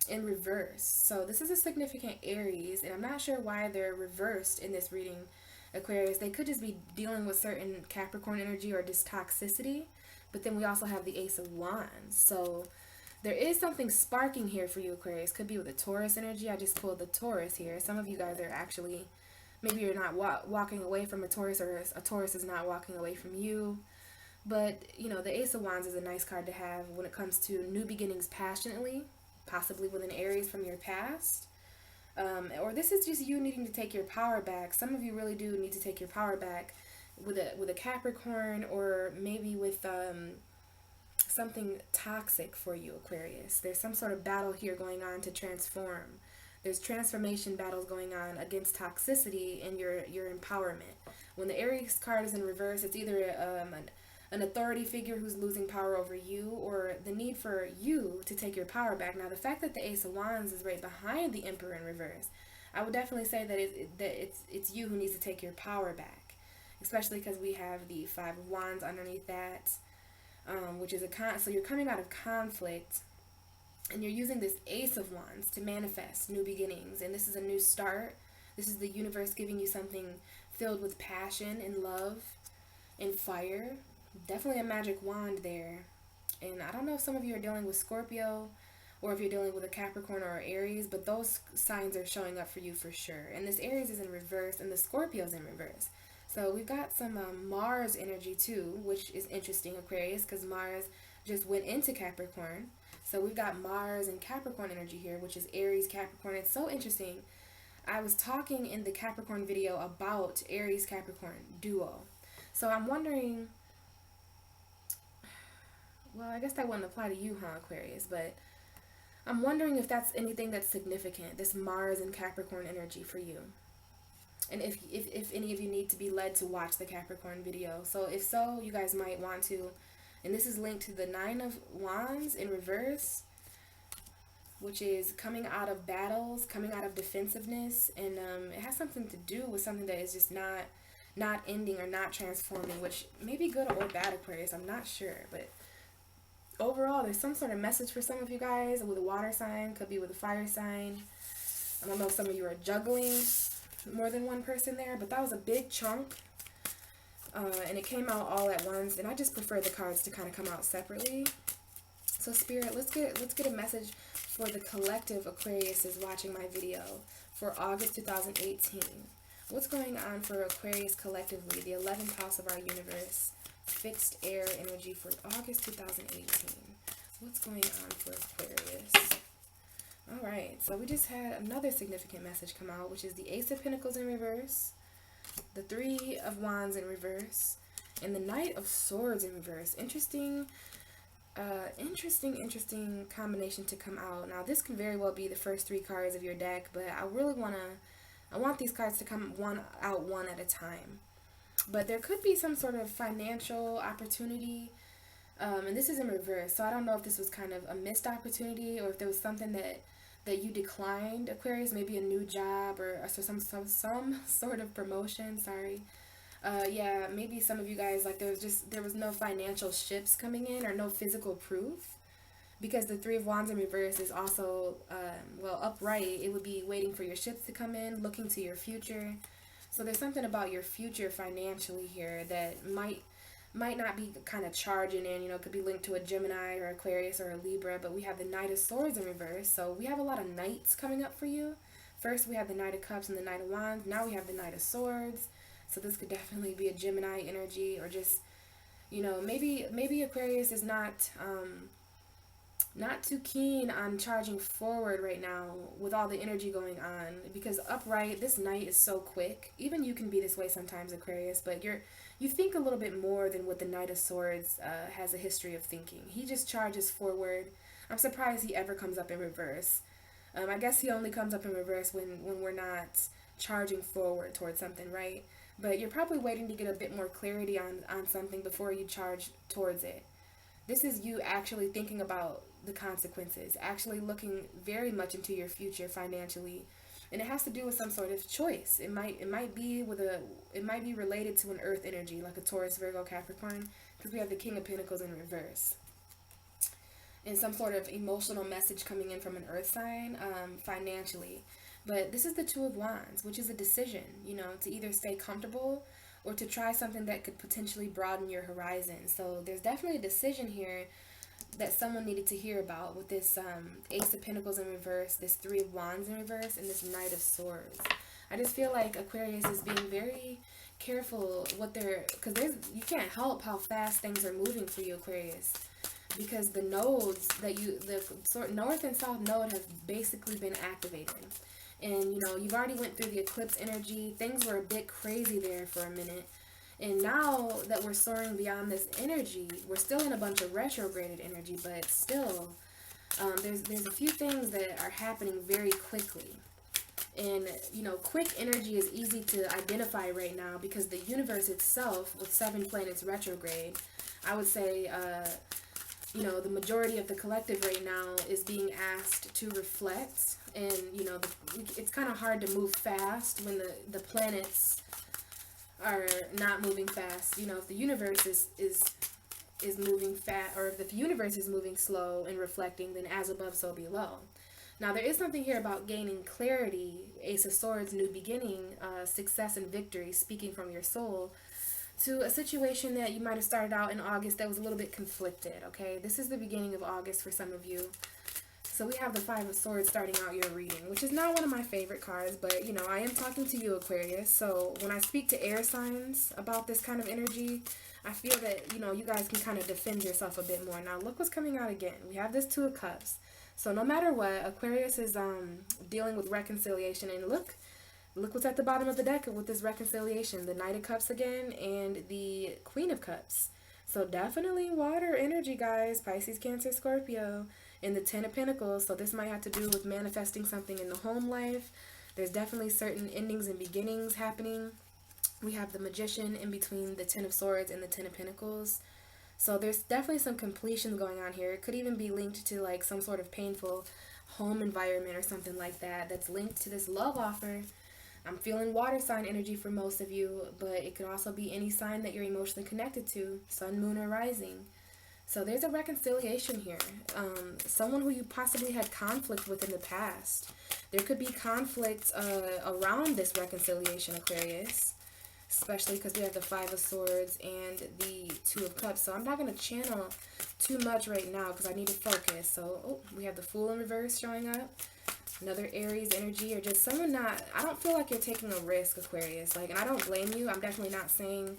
in reverse. So this is a significant Aries, and I'm not sure why they're reversed in this reading, Aquarius. They could just be dealing with certain Capricorn energy or just toxicity. But then we also have the Ace of Wands. So there is something sparking here for you, Aquarius. Could be with a Taurus energy. I just pulled the Taurus here. Some of you guys are actually, maybe you're not walking away from a Taurus, or a Taurus is not walking away from you. But, you know, the Ace of Wands is a nice card to have when it comes to new beginnings passionately, possibly with an Aries from your past. Or this is just you needing to take your power back. Some of you really do need to take your power back with a Capricorn, or maybe with something toxic for you, Aquarius. There's some sort of battle here going on to transform. There's transformation battles going on against toxicity and your empowerment. When the Aries card is in reverse, it's either an authority figure who's losing power over you, or the need for you to take your power back. Now, the fact that the Ace of Wands is right behind the Emperor in reverse, I would definitely say that it's you who needs to take your power back, especially because we have the Five of Wands underneath that, which is so you're coming out of conflict, and you're using this Ace of Wands to manifest new beginnings, and this is a new start. This is the universe giving you something filled with passion and love and fire. Definitely a magic wand there. And I don't know if some of you are dealing with Scorpio, or if you're dealing with a Capricorn or Aries, but those signs are showing up for you for sure. And this Aries is in reverse, and the Scorpio is in reverse. So we've got some Mars energy too, which is interesting, Aquarius, because Mars just went into Capricorn. So we've got Mars and Capricorn energy here, which is Aries, Capricorn. It's so interesting. I was talking in the Capricorn video about Aries Capricorn duo. So I'm wondering, well, I guess that wouldn't apply to you, huh, Aquarius, but I'm wondering if that's anything that's significant, this Mars and Capricorn energy for you. And if any of you need to be led to watch the Capricorn video. So if so, you guys might want to. And this is linked to the 9 of Wands in reverse, which is coming out of battles, coming out of defensiveness. And it has something to do with something that is just not ending or not transforming, which may be good or bad, Aquarius. I'm not sure. But overall, there's some sort of message for some of you guys with a water sign. Could be with a fire sign. I don't know if some of you are juggling more than one person there, but that was a big chunk, and it came out all at once, and I just prefer the cards to kind of come out separately. So Spirit, let's get a message for the collective Aquarius is watching my video for August 2018. What's going on for Aquarius collectively, the 11th house of our universe, fixed air energy for August 2018? What's going on for Aquarius? Alright, so we just had another significant message come out, which is the Ace of Pentacles in reverse, the 3 of Wands in reverse, and the Knight of Swords in reverse. Interesting combination to come out. Now, this can very well be the first 3 cards of your deck, but I want these cards to come one at a time. But there could be some sort of financial opportunity, and this is in reverse, so I don't know if this was kind of a missed opportunity or if there was something that you declined, Aquarius, maybe a new job or some sort of promotion. Sorry. Yeah, maybe some of you guys, like, there was no financial ships coming in or no physical proof, because the 3 of Wands in reverse is also well, upright. It would be waiting for your ships to come in, looking to your future. So there's something about your future financially here that might not be kind of charging in, it could be linked to a Gemini or Aquarius or a Libra, but we have the Knight of Swords in reverse, so we have a lot of Knights coming up for you. First, we have the Knight of Cups and the Knight of Wands. Now we have the Knight of Swords, so this could definitely be a Gemini energy, or just, maybe Aquarius is not too keen on charging forward right now with all the energy going on, because upright, this Knight is so quick. Even you can be this way sometimes, Aquarius, but you think a little bit more than what the Knight of Swords has a history of thinking. He just charges forward. I'm surprised he ever comes up in reverse. I guess he only comes up in reverse when we're not charging forward towards something, right? But you're probably waiting to get a bit more clarity on something before you charge towards it. This is you actually thinking about the consequences, actually looking very much into your future financially. And it has to do with some sort of choice. It might be related to an earth energy, like a Taurus, Virgo, Capricorn, because we have the King of Pentacles in reverse. And some sort of emotional message coming in from an earth sign, financially. But this is the 2 of Wands, which is a decision, to either stay comfortable or to try something that could potentially broaden your horizon. So there's definitely a decision here that someone needed to hear about with this Ace of Pentacles in reverse, this 3 of Wands in reverse, and this Knight of Swords. I just feel like Aquarius is being very careful because you can't help how fast things are moving for you, Aquarius, because the nodes that the north and south node have basically been activated. And you've already went through the eclipse energy. Things were a bit crazy there for a minute. And now that we're soaring beyond this energy, we're still in a bunch of retrograded energy, but still, there's a few things that are happening very quickly. And, quick energy is easy to identify right now because the universe itself, with 7 planets retrograde, I would say, the majority of the collective right now is being asked to reflect. And, it's kind of hard to move fast when the planets are not moving fast. If the universe is moving fast, or if the universe is moving slow and reflecting, then as above, so below. Now, there is something here about gaining clarity, Ace of Swords, new beginning, success and victory, speaking from your soul, to a situation that you might have started out in August that was a little bit conflicted, okay? This is the beginning of August for some of you. So we have the 5 of Swords starting out your reading, which is not one of my favorite cards, but, I am talking to you, Aquarius. So when I speak to air signs about this kind of energy, I feel that, you guys can kind of defend yourself a bit more. Now, look what's coming out again. We have this 2 of Cups. So no matter what, Aquarius is dealing with reconciliation. And look look what's at the bottom of the deck with this reconciliation. The Knight of Cups again and the Queen of Cups. So definitely water energy, guys. Pisces, Cancer, Scorpio. And the Ten of Pentacles. So this might have to do with manifesting something in the home life. There's definitely certain endings and beginnings happening. We have the Magician in between the Ten of Swords and the Ten of Pentacles. So there's definitely some completion going on here. It could even be linked to like some sort of painful home environment or something like that that's linked to this love offer. I'm feeling water sign energy for most of you, but it could also be any sign that you're emotionally connected to, sun, moon, or rising. So there's a reconciliation here. Someone who you possibly had conflict with in the past. There could be conflict around this reconciliation, Aquarius. Especially because we have the Five of Swords and the Two of Cups. So I'm not going to channel too much right now because I need to focus. So, oh, we have the Fool in reverse showing up. Another Aries energy, or just someone not, I don't feel like you're taking a risk, Aquarius. Like, and I don't blame you. I'm definitely not saying,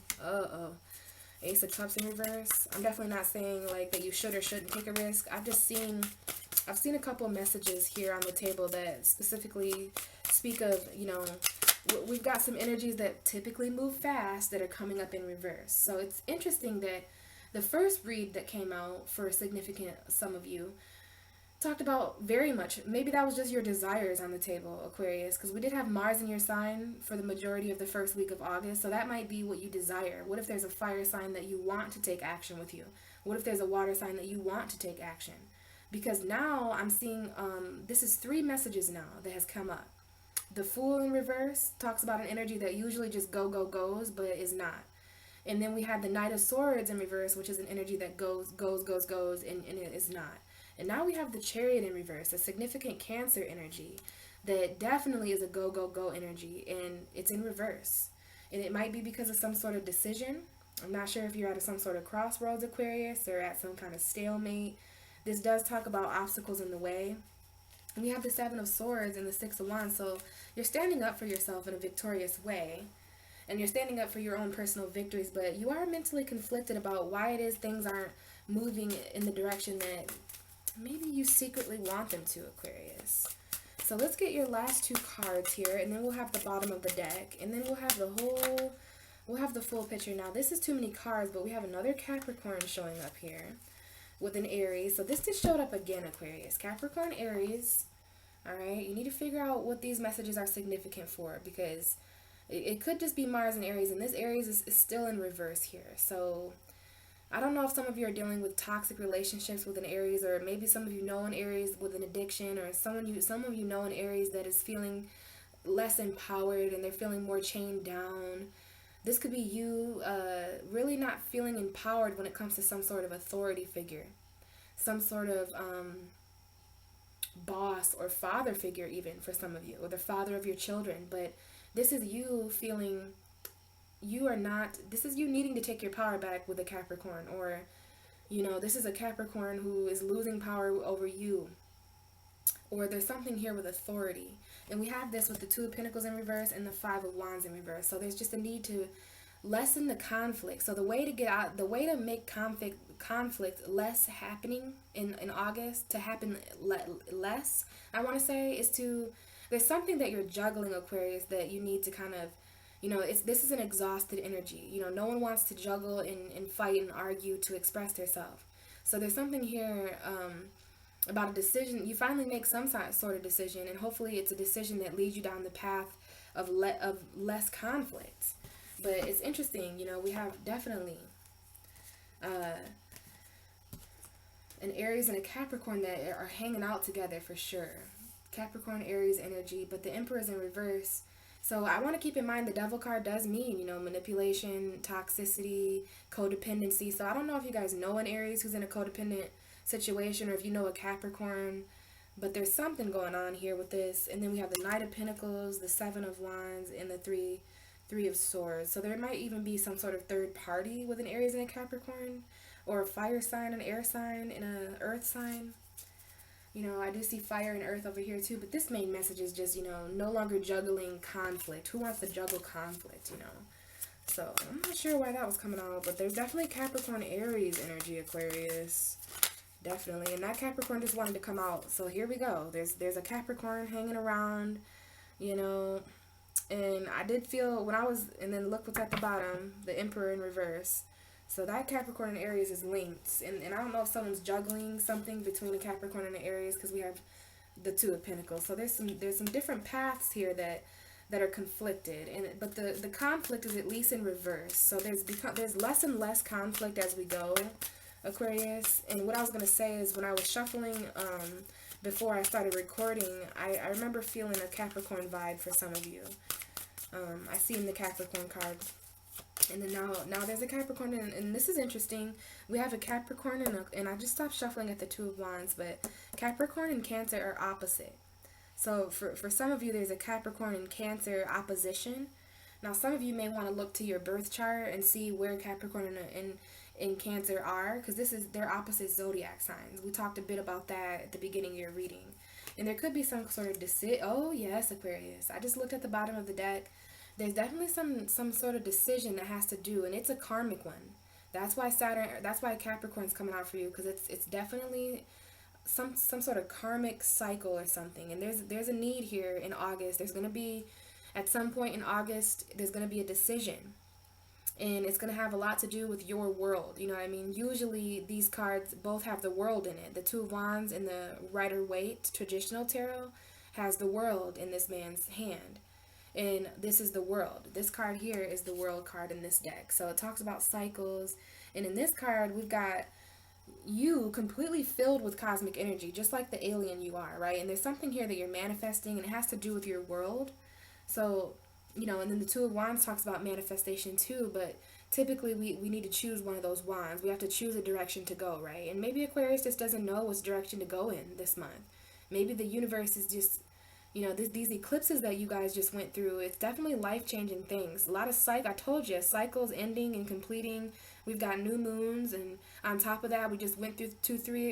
Ace of Cups in reverse. I'm definitely not saying like that you should or shouldn't take a risk. I've seen a couple messages here on the table that specifically speak of, you know, we've got some energies that typically move fast that are coming up in reverse. So it's interesting that the first read that came out for significant, some of you, talked about very much, maybe that was just your desires on the table, Aquarius, because we did have Mars in your sign for the majority of the first week of August, so that might be what you desire. What if there's a fire sign that you want to take action with you? What if there's a water sign that you want to take action? Because now I'm seeing, this is 3 messages now that has come up. The Fool in reverse talks about an energy that usually just goes, but is not. And then we have the Knight of Swords in reverse, which is an energy that goes, and it is not. And now we have the Chariot in reverse, a significant Cancer energy that definitely is a go energy, and it's in reverse. And it might be because of some sort of decision. I'm not sure if you're at some sort of crossroads, Aquarius, or at some kind of stalemate. This does talk about obstacles in the way. And we have the Seven of Swords and the Six of Wands, so you're standing up for yourself in a victorious way. And you're standing up for your own personal victories, but you are mentally conflicted about why it is things aren't moving in the direction that maybe you secretly want them to, Aquarius. So let's get your last 2 cards here, and then we'll have the bottom of the deck, and then we'll have the full picture. Now, this is too many cards, but we have another Capricorn showing up here with an Aries. So this just showed up again, Aquarius. Capricorn, Aries. All right, you need to figure out what these messages are significant for, because it could just be Mars and Aries, and this Aries is still in reverse here. So I don't know if some of you are dealing with toxic relationships with an Aries, or maybe some of you know an Aries with an addiction, or some of you know an Aries that is feeling less empowered and they're feeling more chained down. This could be you really not feeling empowered when it comes to some sort of authority figure, some sort of boss or father figure, even for some of you, or the father of your children. But this is you feeling this is you needing to take your power back with a Capricorn, or, you know, this is a Capricorn who is losing power over you, or there's something here with authority. And we have this with the Two of Pentacles in reverse and the Five of Wands in reverse. So there's just a need to lessen the conflict. So the way to make conflict less happening in August, to happen less, I want to say, is there's something that you're juggling, Aquarius, that you need to kind of, you know, this is an exhausted energy. You know, no one wants to juggle and fight and argue to express themselves. So there's something here about a decision. You finally make some sort of decision, and hopefully it's a decision that leads you down the path of less conflict. But it's interesting, you know, we have definitely an Aries and a Capricorn that are hanging out together for sure. Capricorn, Aries energy, but the Emperor is in reverse. So I want to keep in mind the Devil card does mean, you know, manipulation, toxicity, codependency. So I don't know if you guys know an Aries who's in a codependent situation, or if you know a Capricorn, but there's something going on here with this. And then we have the Knight of Pentacles, the Seven of Wands, and the Three of Swords. So there might even be some sort of third party with an Aries and a Capricorn, or a fire sign, an air sign, and an earth sign. You know, I do see fire and earth over here too, but this main message is just, you know, no longer juggling conflict. Who wants to juggle conflict, you know? So I'm not sure why that was coming out, but there's definitely Capricorn, Aries energy, Aquarius. Definitely. And that Capricorn just wanted to come out. So here we go. There's a Capricorn hanging around, you know. And I did feel when I was, and then look what's at the bottom, the Emperor in reverse. So that Capricorn and Aries is linked. And I don't know if someone's juggling something between a Capricorn and an Aries, because we have the Two of Pentacles. So there's some different paths here that are conflicted. But the conflict is at least in reverse. So there's less and less conflict as we go, Aquarius. And what I was going to say is, when I was shuffling before I started recording, I remember feeling a Capricorn vibe for some of you. I seen the Capricorn card. And then now there's a Capricorn, and this is interesting. We have a Capricorn, and I just stopped shuffling at the Two of Wands, but Capricorn and Cancer are opposite. So for some of you, there's a Capricorn and Cancer opposition. Now, some of you may want to look to your birth chart and see where Capricorn and Cancer are, because they're opposite zodiac signs. We talked a bit about that at the beginning of your reading. And there could be some sort of oh yes, Aquarius. I just looked at the bottom of the deck. There's definitely some sort of decision that has to do, and it's a karmic one. That's why Capricorn's coming out for you, because it's definitely some sort of karmic cycle or something. And there's a need here in August. There's going to be, at some point in August, there's going to be a decision. And it's going to have a lot to do with your world. You know what I mean? Usually these cards both have the world in it. The Two of Wands in the Rider-Waite traditional tarot has the world in this man's hand. And this is the world. This card here is the world card in this deck. So it talks about cycles. And in this card, we've got you completely filled with cosmic energy, just like the alien you are, right? And there's something here that you're manifesting, and it has to do with your world. So, and then the Two of Wands talks about manifestation too, but typically we need to choose one of those wands. We have to choose a direction to go, right? And maybe Aquarius just doesn't know which direction to go in this month. Maybe the universe is just, these eclipses that you guys just went through, it's definitely life-changing things. A lot of I told you, cycles ending and completing. We've got new moons, and on top of that, we just went through three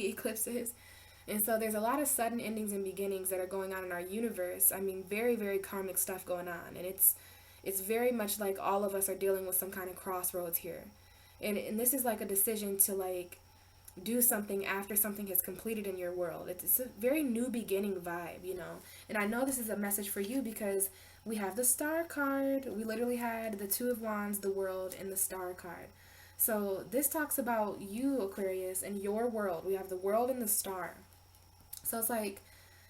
eclipses. And so there's a lot of sudden endings and beginnings that are going on in our universe. I mean, very, very karmic stuff going on. And it's very much like all of us are dealing with some kind of crossroads here. And this is like a decision to do something after something has completed in your world. It's a very new beginning vibe, And I know this is a message for you because we have the Star card. We literally had the Two of Wands, the world, and the Star card. So this talks about you, Aquarius, and your world. We have the world and the star. So it's like,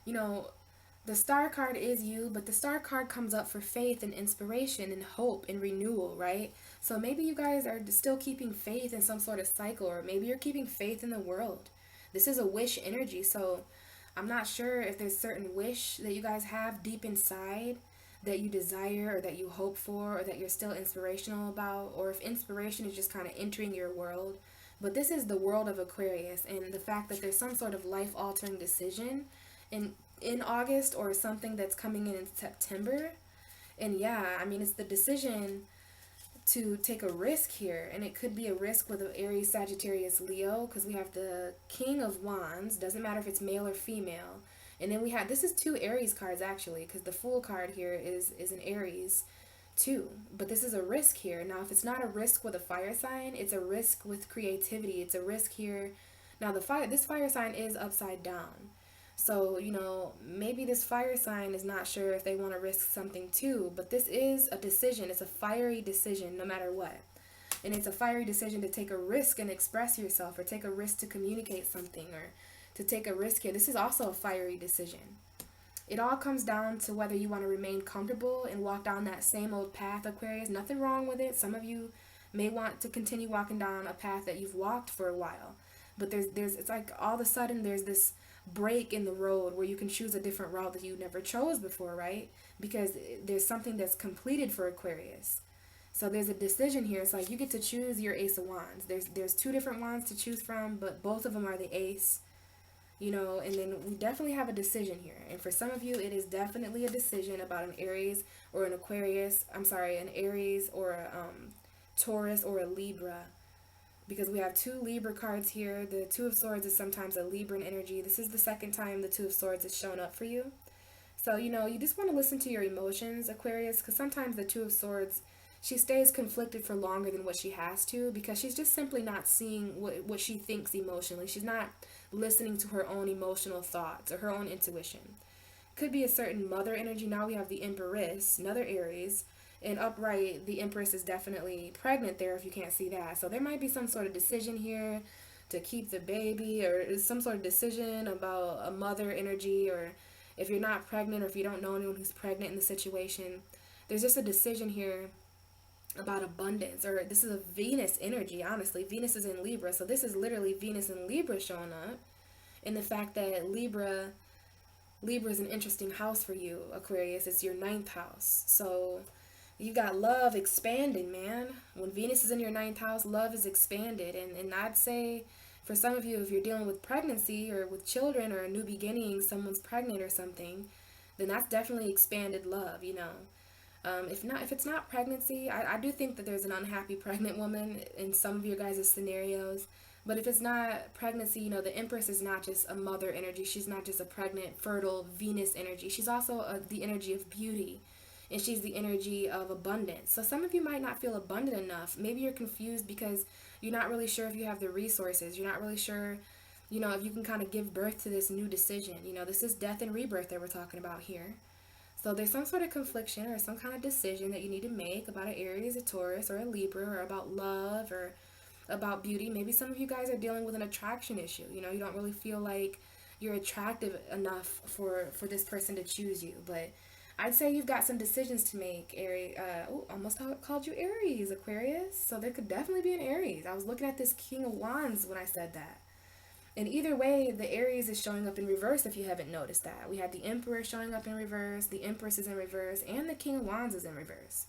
the Star card is you, but the Star card comes up for faith and inspiration and hope and renewal, right? So maybe you guys are still keeping faith in some sort of cycle, or maybe you're keeping faith in the world. This is a wish energy, so I'm not sure if there's certain wish that you guys have deep inside that you desire or that you hope for or that you're still inspirational about, or if inspiration is just kind of entering your world. But this is the world of Aquarius, and the fact that there's some sort of life-altering decision in August, or something that's coming in September. And yeah, I mean, it's the decision to take a risk here, and it could be a risk with Aries, Sagittarius, Leo, because we have the King of Wands. Doesn't matter if it's male or female. And then we have, this is two Aries cards actually, because the Fool card here is an Aries too. But this is a risk here. Now, if it's not a risk with a fire sign, it's a risk with creativity. It's a risk here. Now, this fire sign is upside down. So, maybe this fire sign is not sure if they want to risk something too, but this is a decision. It's a fiery decision no matter what. And it's a fiery decision to take a risk and express yourself, or take a risk to communicate something, or to take a risk here. This is also a fiery decision. It all comes down to whether you want to remain comfortable and walk down that same old path, Aquarius. Nothing wrong with it. Some of you may want to continue walking down a path that you've walked for a while. But it's like all of a sudden there's this break in the road where you can choose a different route that you never chose before, right? Because there's something that's completed for Aquarius. So there's a decision here. It's like you get to choose your Ace of Wands. There's two different wands to choose from, but both of them are the Ace. And then we definitely have a decision here. And for some of you, it is definitely a decision about an Aries or an Aquarius. I'm sorry, an Aries or a Taurus or a Libra. Because we have two Libra cards here. The Two of Swords is sometimes a Libran energy. This is the second time the Two of Swords has shown up for you. So, you just want to listen to your emotions, Aquarius, because sometimes the Two of Swords, she stays conflicted for longer than what she has to, because she's just simply not seeing what she thinks emotionally. She's not listening to her own emotional thoughts or her own intuition. Could be a certain mother energy. Now we have the Empress, another Aries. And upright, the Empress is definitely pregnant there if you can't see that. So there might be some sort of decision here to keep the baby, or some sort of decision about a mother energy, or if you're not pregnant, or if you don't know anyone who's pregnant in the situation. There's just a decision here about abundance, or this is a Venus energy, honestly. Venus is in Libra, so this is literally Venus in Libra showing up. And the fact that Libra is an interesting house for you, Aquarius. It's your 9th house. So you got love expanding, man. When Venus is in your 9th house, love is expanded. And I'd say for some of you, if you're dealing with pregnancy or with children or a new beginning, someone's pregnant or something, then that's definitely expanded love, you know. If it's not pregnancy, I do think that there's an unhappy pregnant woman in some of your guys' scenarios. But if it's not pregnancy, you know, the Empress is not just a mother energy. She's not just a pregnant, fertile Venus energy. She's also the energy of beauty. And she's the energy of abundance. So some of you might not feel abundant enough. Maybe you're confused because you're not really sure if you have the resources. You're not really sure, you know, if you can kind of give birth to this new decision. You know, this is death and rebirth that we're talking about here. So there's some sort of confliction or some kind of decision that you need to make about an Aries, a Taurus, or a Libra, or about love, or about beauty. Maybe some of you guys are dealing with an attraction issue. You know, you don't really feel like you're attractive enough for this person to choose you. But I'd say you've got some decisions to make, Aries. Almost called you Aries, Aquarius. So there could definitely be an Aries. I was looking at this King of Wands when I said that. And either way, the Aries is showing up in reverse if you haven't noticed that. We have the Emperor showing up in reverse, the Empress is in reverse, and the King of Wands is in reverse.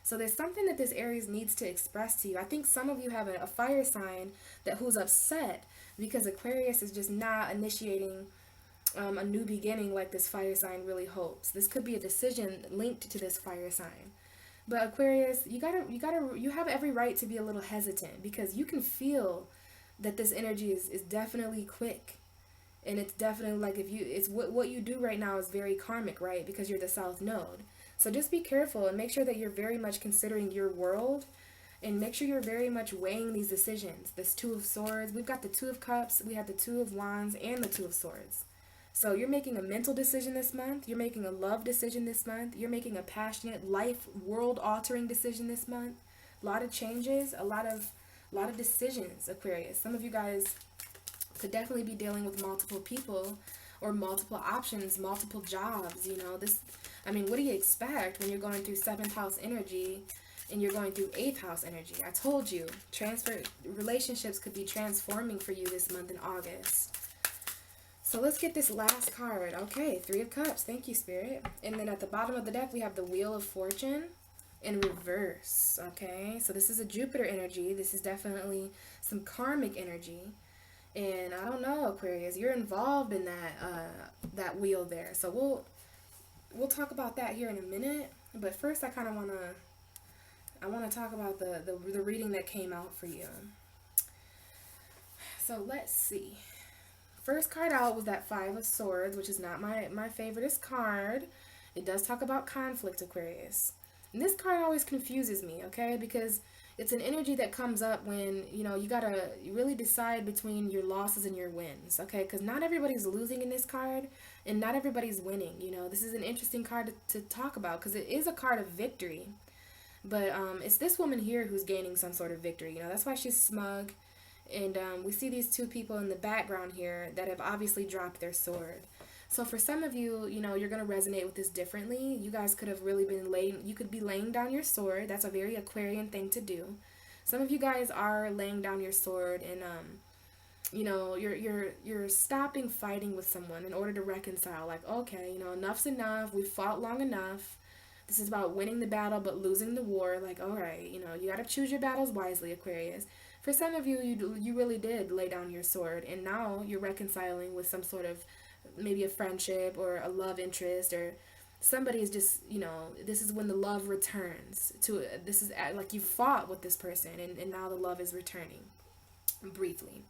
So there's something that this Aries needs to express to you. I think some of you have a fire sign who's upset because Aquarius is just not initiating a new beginning like this fire sign really hopes. This could be a decision linked to this fire sign. But Aquarius, you have every right to be a little hesitant because you can feel that this energy is definitely quick. And it's definitely like it's what you do right now is very karmic, right? Because you're the South Node. So just be careful and make sure that you're very much considering your world, and make sure you're very much weighing these decisions. This Two of Swords, we've got the Two of Cups, we have the Two of Wands, and the Two of Swords. So you're making a mental decision this month, you're making a love decision this month, you're making a passionate, life, world-altering decision this month. A lot of changes, a lot of decisions, Aquarius. Some of you guys could definitely be dealing with multiple people or multiple options, multiple jobs, you know. What do you expect when you're going through 7th house energy and you're going through 8th house energy? I told you, relationships could be transforming for you this month in August. So let's get this last card. Okay, 3 of Cups. Thank you, Spirit. And then at the bottom of the deck, we have the Wheel of Fortune in reverse. Okay, so this is a Jupiter energy. This is definitely some karmic energy. And I don't know, Aquarius, you're involved in that wheel there. So we'll talk about that here in a minute. But first, I kind of want to talk about the reading that came out for you. So let's see. First card out was that 5 of Swords, which is not my favoriteest card. It does talk about conflict, Aquarius. And this card always confuses me, okay? Because it's an energy that comes up when, you know, you gotta really decide between your losses and your wins, okay? Because not everybody's losing in this card, and not everybody's winning, you know? This is an interesting card to talk about, because it is a card of victory. But it's this woman here who's gaining some sort of victory, you know? That's why she's smug. And we see these two people in the background here that have obviously dropped their sword. So for some of you, you know, you're going to resonate with this differently. You guys could have really you could be laying down your sword. That's a very Aquarian thing to do. Some of you guys are laying down your sword and, you know, you're stopping fighting with someone in order to reconcile. Like, okay, you know, enough's enough. We've fought long enough. This is about winning the battle but losing the war. Like, all right, you know, you got to choose your battles wisely, Aquarius. For some of you, you really did lay down your sword, and now you're reconciling with some sort of maybe a friendship or a love interest, or somebody's just, you know, this is when the love returns to it. This is like you fought with this person, and now the love is returning briefly.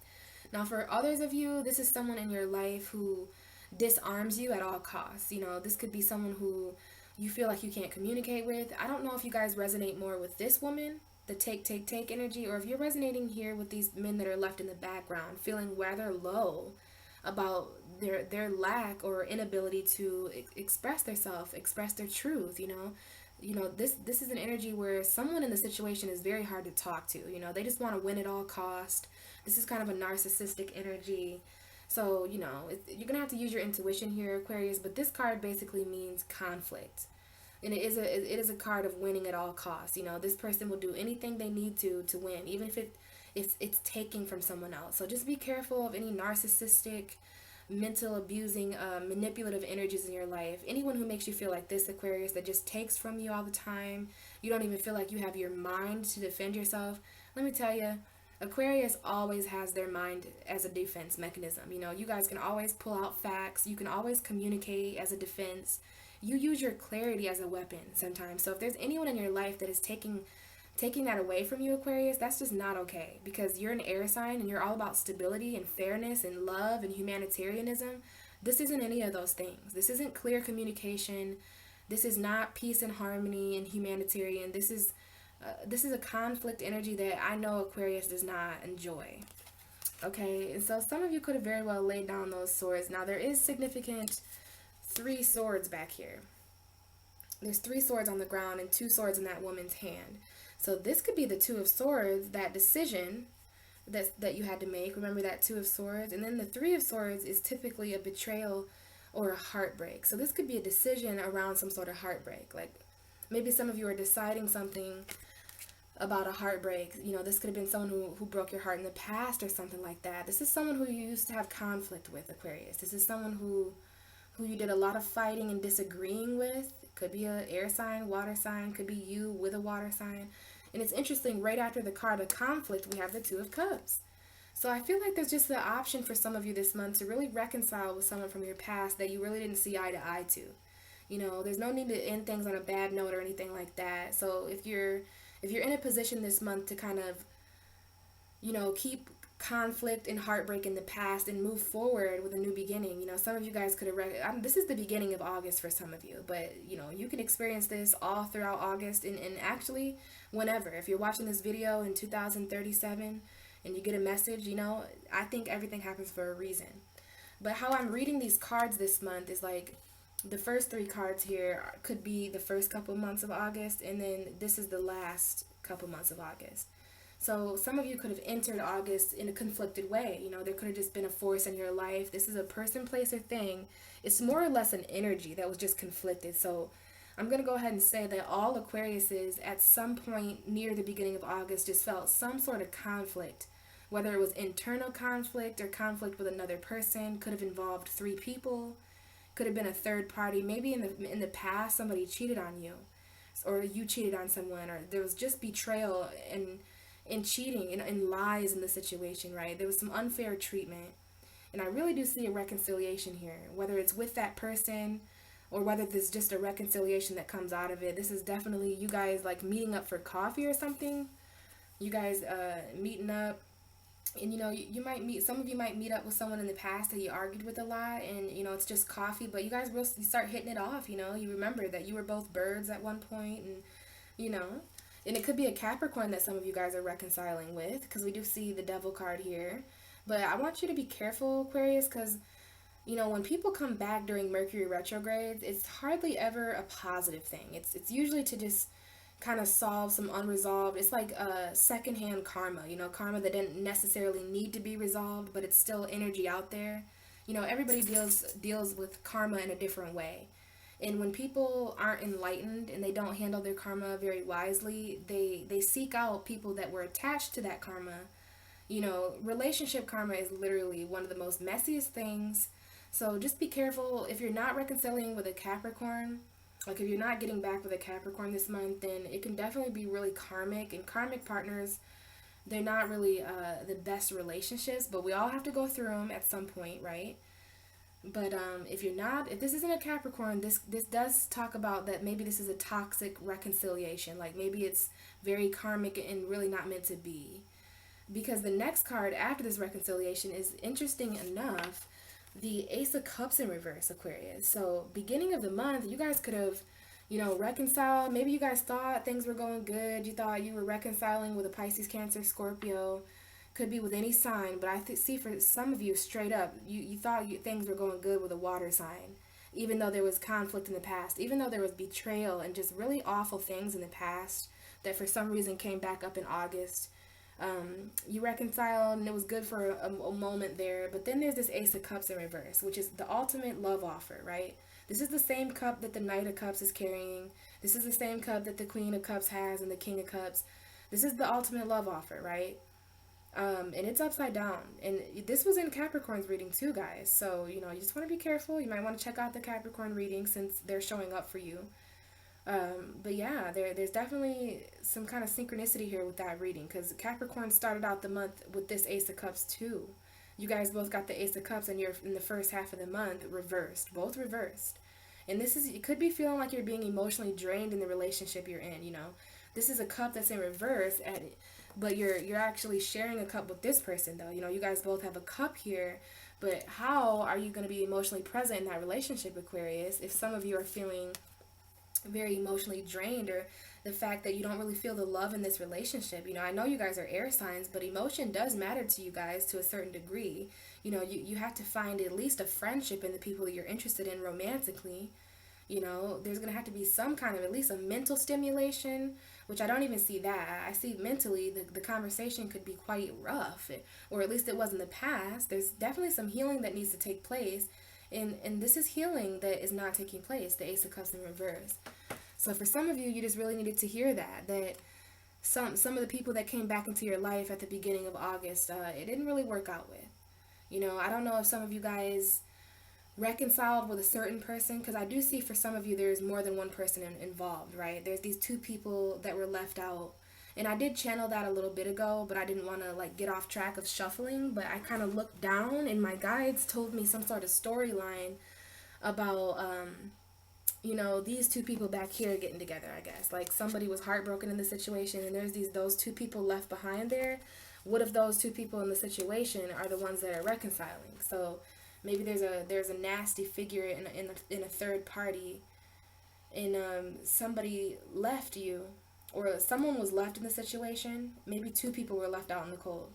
Now for others of you, this is someone in your life who disarms you at all costs. You know, this could be someone who you feel like you can't communicate with. I don't know if you guys resonate more with this woman, the take energy, or if you're resonating here with these men that are left in the background, feeling rather low about their lack or inability to express themselves, express their truth. This is an energy where someone in the situation is very hard to talk to. They just want to win at all cost. This is kind of a narcissistic energy. So, you're going to have to use your intuition here, Aquarius, but this card basically means conflict. And it is a card of winning at all costs. This person will do anything they need to win, even if it's taking from someone else. So just be careful of any narcissistic, mental abusing, manipulative energies in your life. Anyone who makes you feel like this, Aquarius, that just takes from you all the time. You don't even feel like you have your mind to defend yourself. Let me tell you, Aquarius always has their mind as a defense mechanism. You guys can always pull out facts. You can always communicate as a defense. You use your clarity as a weapon sometimes. So if there's anyone in your life that is taking that away from you, Aquarius, that's just not okay, because you're an air sign and you're all about stability and fairness and love and humanitarianism. This isn't any of those things. This isn't clear communication. This is not peace and harmony and humanitarian. This is a conflict energy that I know Aquarius does not enjoy. Okay, and so some of you could have very well laid down those swords. Now there is significant 3 swords back here. There's 3 swords on the ground and 2 swords in that woman's hand. So this could be the 2 of swords, that decision that you had to make. Remember that 2 of swords? And then the 3 of swords is typically a betrayal or a heartbreak. So this could be a decision around some sort of heartbreak. Like maybe some of you are deciding something about a heartbreak. This could have been someone who broke your heart in the past or something like that. This is someone who you used to have conflict with, Aquarius. This is someone who you did a lot of fighting and disagreeing with. Could be an air sign, water sign, could be you with a water sign. And it's interesting, right after the card of conflict, we have the 2 of Cups. So I feel like there's just the option for some of you this month to really reconcile with someone from your past that you really didn't see eye to eye to. There's no need to end things on a bad note or anything like that. So if you're in a position this month to kind of, keep conflict and heartbreak in the past and move forward with a new beginning. Some of you guys could have this is the beginning of August for some of you, but you can experience this all throughout August and actually whenever. If you're watching this video in 2037 and you get a message, I think everything happens for a reason. But how I'm reading these cards this month is like the first 3 cards here could be the first couple months of August, and then this is the last couple months of August. So some of you could have entered August in a conflicted way. There could have just been a force in your life. This is a person, place, or thing. It's more or less an energy that was just conflicted. So I'm going to go ahead and say that all Aquariuses at some point near the beginning of August just felt some sort of conflict. Whether it was internal conflict or conflict with another person, could have involved 3 people, could have been a third party. Maybe in the past somebody cheated on you, or you cheated on someone, or there was just betrayal and cheating and lies in the situation, right? There was some unfair treatment. And I really do see a reconciliation here, whether it's with that person or whether there's just a reconciliation that comes out of it. This is definitely you guys like meeting up for coffee or something. You guys meeting up, and you might meet, some of you might meet up with someone in the past that you argued with a lot, and it's just coffee, but you guys will start hitting it off. You remember that you were both birds at one point, and and it could be a Capricorn that some of you guys are reconciling with, because we do see the Devil card here. But I want you to be careful, Aquarius, because, when people come back during Mercury retrograde, it's hardly ever a positive thing. It's usually to just kind of solve some unresolved, it's like secondhand karma, karma that didn't necessarily need to be resolved, but it's still energy out there. Everybody deals with karma in a different way. And when people aren't enlightened and they don't handle their karma very wisely, they seek out people that were attached to that karma. Relationship karma is literally one of the most messiest things. So just be careful. If you're not reconciling with a Capricorn, like if you're not getting back with a Capricorn this month, then it can definitely be really karmic. And karmic partners, they're not really the best relationships, but we all have to go through them at some point, right? But if this isn't a Capricorn, this does talk about that maybe this is a toxic reconciliation. Like maybe it's very karmic and really not meant to be. Because the next card after this reconciliation is, interesting enough, the Ace of Cups in reverse, Aquarius. So beginning of the month, you guys could have, reconciled. Maybe you guys thought things were going good. You thought you were reconciling with a Pisces, Cancer, Scorpio. Could be with any sign, but see for some of you, straight up, you thought things were going good with a water sign, even though there was conflict in the past, even though there was betrayal and just really awful things in the past that for some reason came back up in August. You reconciled and it was good for a moment there, but then there's this Ace of Cups in reverse, which is the ultimate love offer, right? This is the same cup that the Knight of Cups is carrying. This is the same cup that the Queen of Cups has and the King of Cups. This is the ultimate love offer, right? And it's upside down. And this was in Capricorn's reading too, guys. So, you just want to be careful. You might want to check out the Capricorn reading since they're showing up for you. But yeah, there's definitely some kind of synchronicity here with that reading, because Capricorn started out the month with this Ace of Cups too. You guys both got the Ace of Cups and you're in the first half of the month reversed, both reversed. And it could be feeling like you're being emotionally drained in the relationship you're in, This is a cup that's in reverse, but you're actually sharing a cup with this person though. You guys both have a cup here, but how are you going to be emotionally present in that relationship, Aquarius, if some of you are feeling very emotionally drained, or the fact that you don't really feel the love in this relationship? I know you guys are air signs, but emotion does matter to you guys to a certain degree. You have to find at least a friendship in the people that you're interested in romantically. There's going to have to be some kind of at least a mental stimulation, which I don't even see that. I see mentally the conversation could be quite rough, or at least it was in the past. There's definitely some healing that needs to take place, and this is healing that is not taking place, the Ace of Cups in reverse. So for some of you, you just really needed to hear that some of the people that came back into your life at the beginning of August, it didn't really work out with. I don't know if some of you guys reconciled with a certain person, because I do see for some of you there's more than one person involved, right? There's these two people that were left out, and I did channel that a little bit ago, but I didn't want to get off track of shuffling. But I kind of looked down and my guides told me some sort of storyline about these two people back here getting together, I guess. Like somebody was heartbroken in the situation, and there's those two people left behind there. What if those two people in the situation are the ones that are reconciling? So maybe there's a nasty figure in a third party, and somebody left you, or someone was left in the situation. Maybe two people were left out in the cold,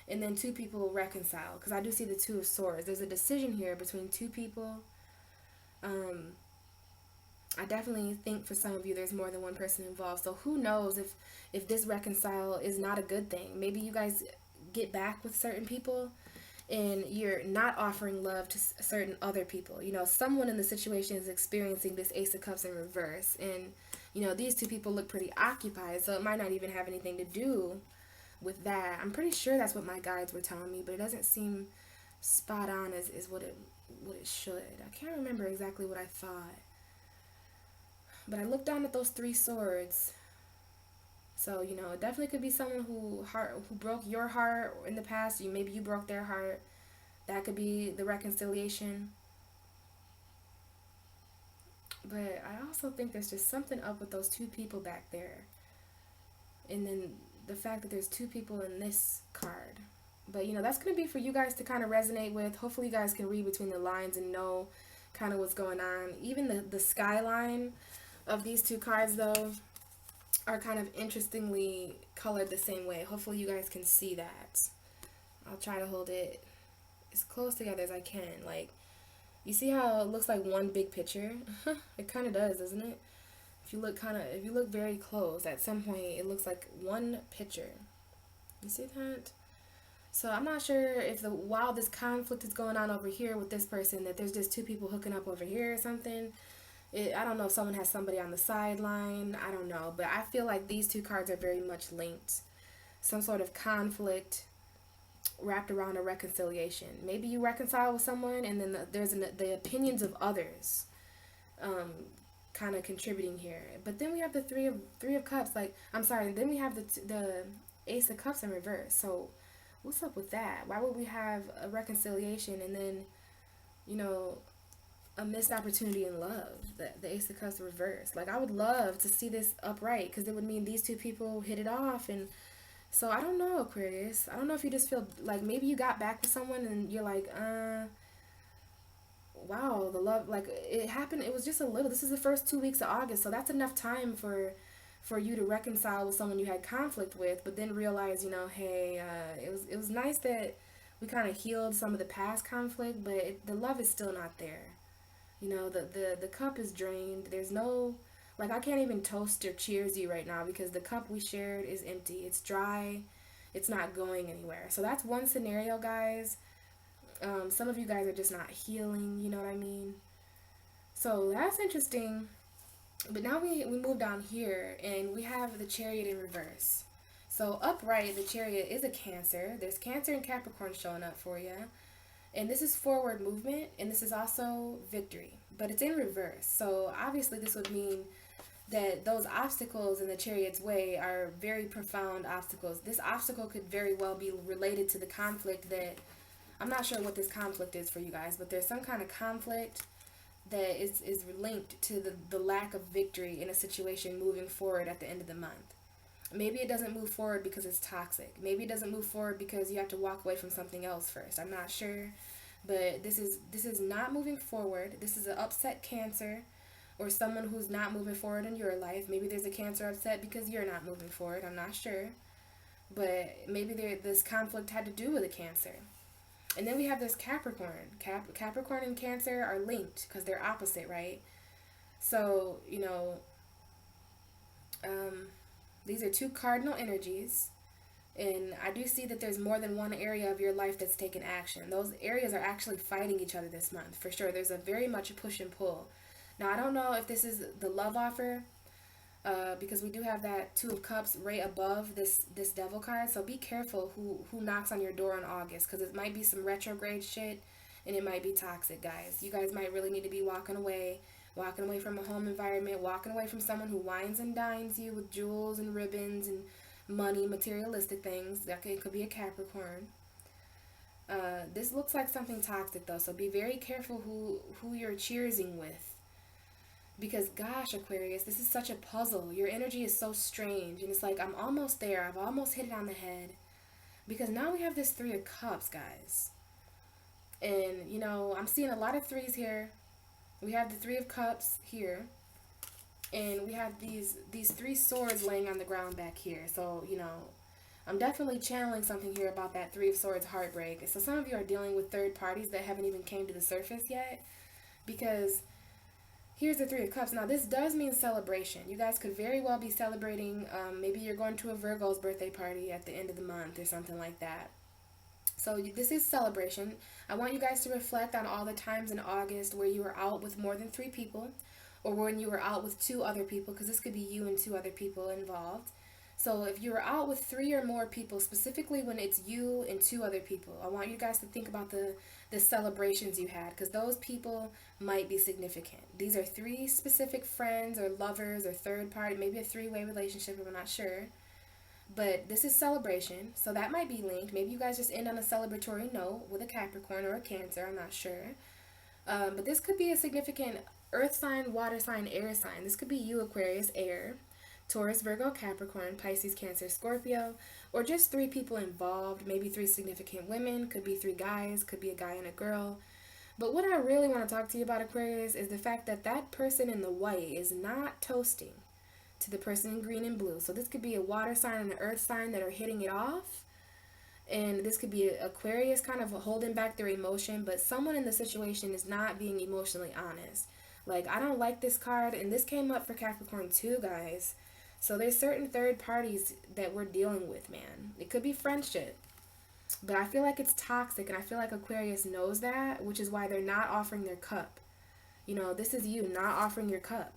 and then two people reconcile, because I do see the Two of Swords. There's a decision here between two people. I definitely think for some of you there's more than one person involved. So who knows if this reconcile is not a good thing. Maybe you guys get back with certain people and you're not offering love to certain other people. Someone in the situation is experiencing this Ace of Cups in reverse, and these two people look pretty occupied, so it might not even have anything to do with that. I'm pretty sure that's what my guides were telling me, but it doesn't seem spot on as what it should. I can't remember exactly what I thought, but I looked down at those Three Swords. So, it definitely could be someone who broke your heart in the past. Maybe you broke their heart. That could be the reconciliation. But I also think there's just something up with those two people back there. And then the fact that there's two people in this card. But, that's going to be for you guys to kind of resonate with. Hopefully you guys can read between the lines and know kind of what's going on. Even the skyline of these two cards, though, are kind of interestingly colored the same way. Hopefully you guys can see that. I'll try to hold it as close together as I can. You see how it looks like one big picture? It kind of does, doesn't it? If you look very close, at some point it looks like one picture. You see that? So I'm not sure if while this conflict is going on over here with this person, that there's just two people hooking up over here or something. I don't know if someone has somebody on the sideline. I don't know. But I feel like these two cards are very much linked. Some sort of conflict wrapped around a reconciliation. Maybe you reconcile with someone, and then there's the opinions of others kind of contributing here. But then we have the three of cups. Then we have the Ace of Cups in reverse. So what's up with that? Why would we have a reconciliation and then, a missed opportunity in love, the Ace of Cups reverse? I would love to see this upright, because it would mean these two people hit it off. And so I don't know, Aquarius. I don't know if you just feel like maybe you got back with someone and you're like, wow, the love, it happened. It was just a little. This is the first 2 weeks of August, so that's enough time for for you to reconcile with someone you had conflict with, but then realize, you know, hey, it was nice that we kind of healed some of the past conflict, but the love is still not there. You know, the cup is drained. There's no, like, I can't even toast or cheers you right now because the cup we shared is empty. It's dry. It's not going anywhere. So that's one scenario, guys. Some of you guys are just not healing, you know what I mean? So that's interesting. But now we move down here and we have the Chariot in reverse. So upright, the Chariot is a Cancer. There's Cancer and Capricorn showing up for you. And this is forward movement, and this is also victory. But it's in reverse. So obviously this would mean that those obstacles in the Chariot's way are very profound obstacles. This obstacle could very well be related to the conflict that, I'm not sure what this conflict is for you guys, but there's some kind of conflict that is linked to the lack of victory in a situation moving forward at the end of the month. Maybe it doesn't move forward because it's toxic. Maybe it doesn't move forward because you have to walk away from something else first. I'm not sure. But this is not moving forward. This is an upset Cancer or someone who's not moving forward in your life. Maybe there's a Cancer upset because you're not moving forward. I'm not sure. But maybe this conflict had to do with a Cancer. And then we have this Capricorn. Capricorn and Cancer are linked because they're opposite, right? So, you know, these are two cardinal energies. And I do see that there's more than one area of your life that's taken action. Those areas are actually fighting each other this month, for sure. There's a very much a push and pull. Now, I don't know if this is the love offer, because we do have that Two of Cups right above this Devil card. So be careful who knocks on your door in August, because it might be some retrograde shit, and it might be toxic, guys. You guys might really need to be walking away from a home environment, walking away from someone who wines and dines you with jewels and ribbons and money, materialistic things. It could be a Capricorn. This looks like something toxic, though, so be very careful who you're cheersing with. Because, gosh, Aquarius, this is such a puzzle. Your energy is so strange. And it's like, I'm almost there. I've almost hit it on the head. Because now we have this Three of Cups, guys. And, you know, I'm seeing a lot of threes here. We have the Three of Cups here. And we have these three swords laying on the ground back here. So, you know, I'm definitely channeling something here about that Three of Swords heartbreak. So some of you are dealing with third parties that haven't even came to the surface yet. Because here's the Three of Cups. Now, this does mean celebration. You guys could very well be celebrating. Maybe you're going to a Virgo's birthday party at the end of the month or something like that. So this is celebration. I want you guys to reflect on all the times in August where you were out with more than 3 people, or when you were out with 2 other people, because this could be you and 2 other people involved. So if you were out with 3 or more people, specifically when it's you and 2 other people, I want you guys to think about the celebrations you had, because those people might be significant. These are 3 specific friends or lovers or third party, maybe a 3-way relationship, I'm not sure. But this is celebration, so that might be linked. Maybe you guys just end on a celebratory note with a Capricorn or a Cancer, I'm not sure. But this could be a significant earth sign, water sign, air sign. This could be you, Aquarius, air, Taurus, Virgo, Capricorn, Pisces, Cancer, Scorpio, or just 3 people involved, maybe 3 significant women, could be 3 guys, could be a guy and a girl. But what I really want to talk to you about, Aquarius, is the fact that that person in the white is not toasting to the person in green and blue. So this could be a water sign and an earth sign that are hitting it off. And this could be Aquarius kind of holding back their emotion, but someone in the situation is not being emotionally honest. Like, I don't like this card, and this came up for Capricorn too, guys. So there's certain third parties that we're dealing with, man. It could be friendship, but I feel like it's toxic, and I feel like Aquarius knows that, which is why they're not offering their cup. You know, this is you not offering your cup.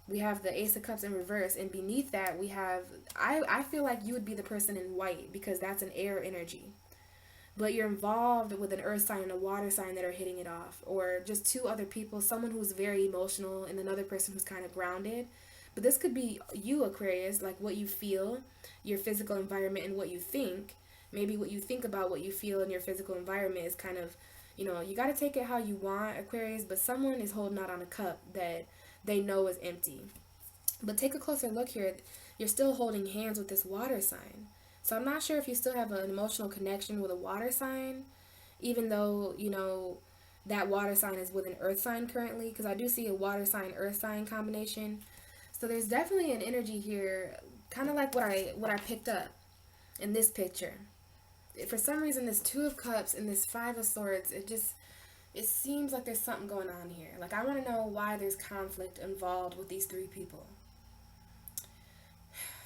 We have the Ace of Cups in reverse, and beneath that we have, I feel like you would be the person in white, because that's an air energy. But you're involved with an earth sign and a water sign that are hitting it off, or just 2 other people, someone who's very emotional and another person who's kind of grounded. But this could be you, Aquarius, like what you feel, your physical environment, and what you think. Maybe what you think about what you feel in your physical environment is kind of, you know, you got to take it how you want, Aquarius, but someone is holding out on a cup that they know is empty. But take a closer look here. You're still holding hands with this water sign. So I'm not sure if you still have an emotional connection with a water sign, even though, you know, that water sign is with an earth sign currently, because I do see a water sign, earth sign combination. So there's definitely an energy here, kind of like what I picked up in this picture. For some reason, this Two of Cups and this Five of Swords, it seems like there's something going on here. Like, I want to know why there's conflict involved with these three people.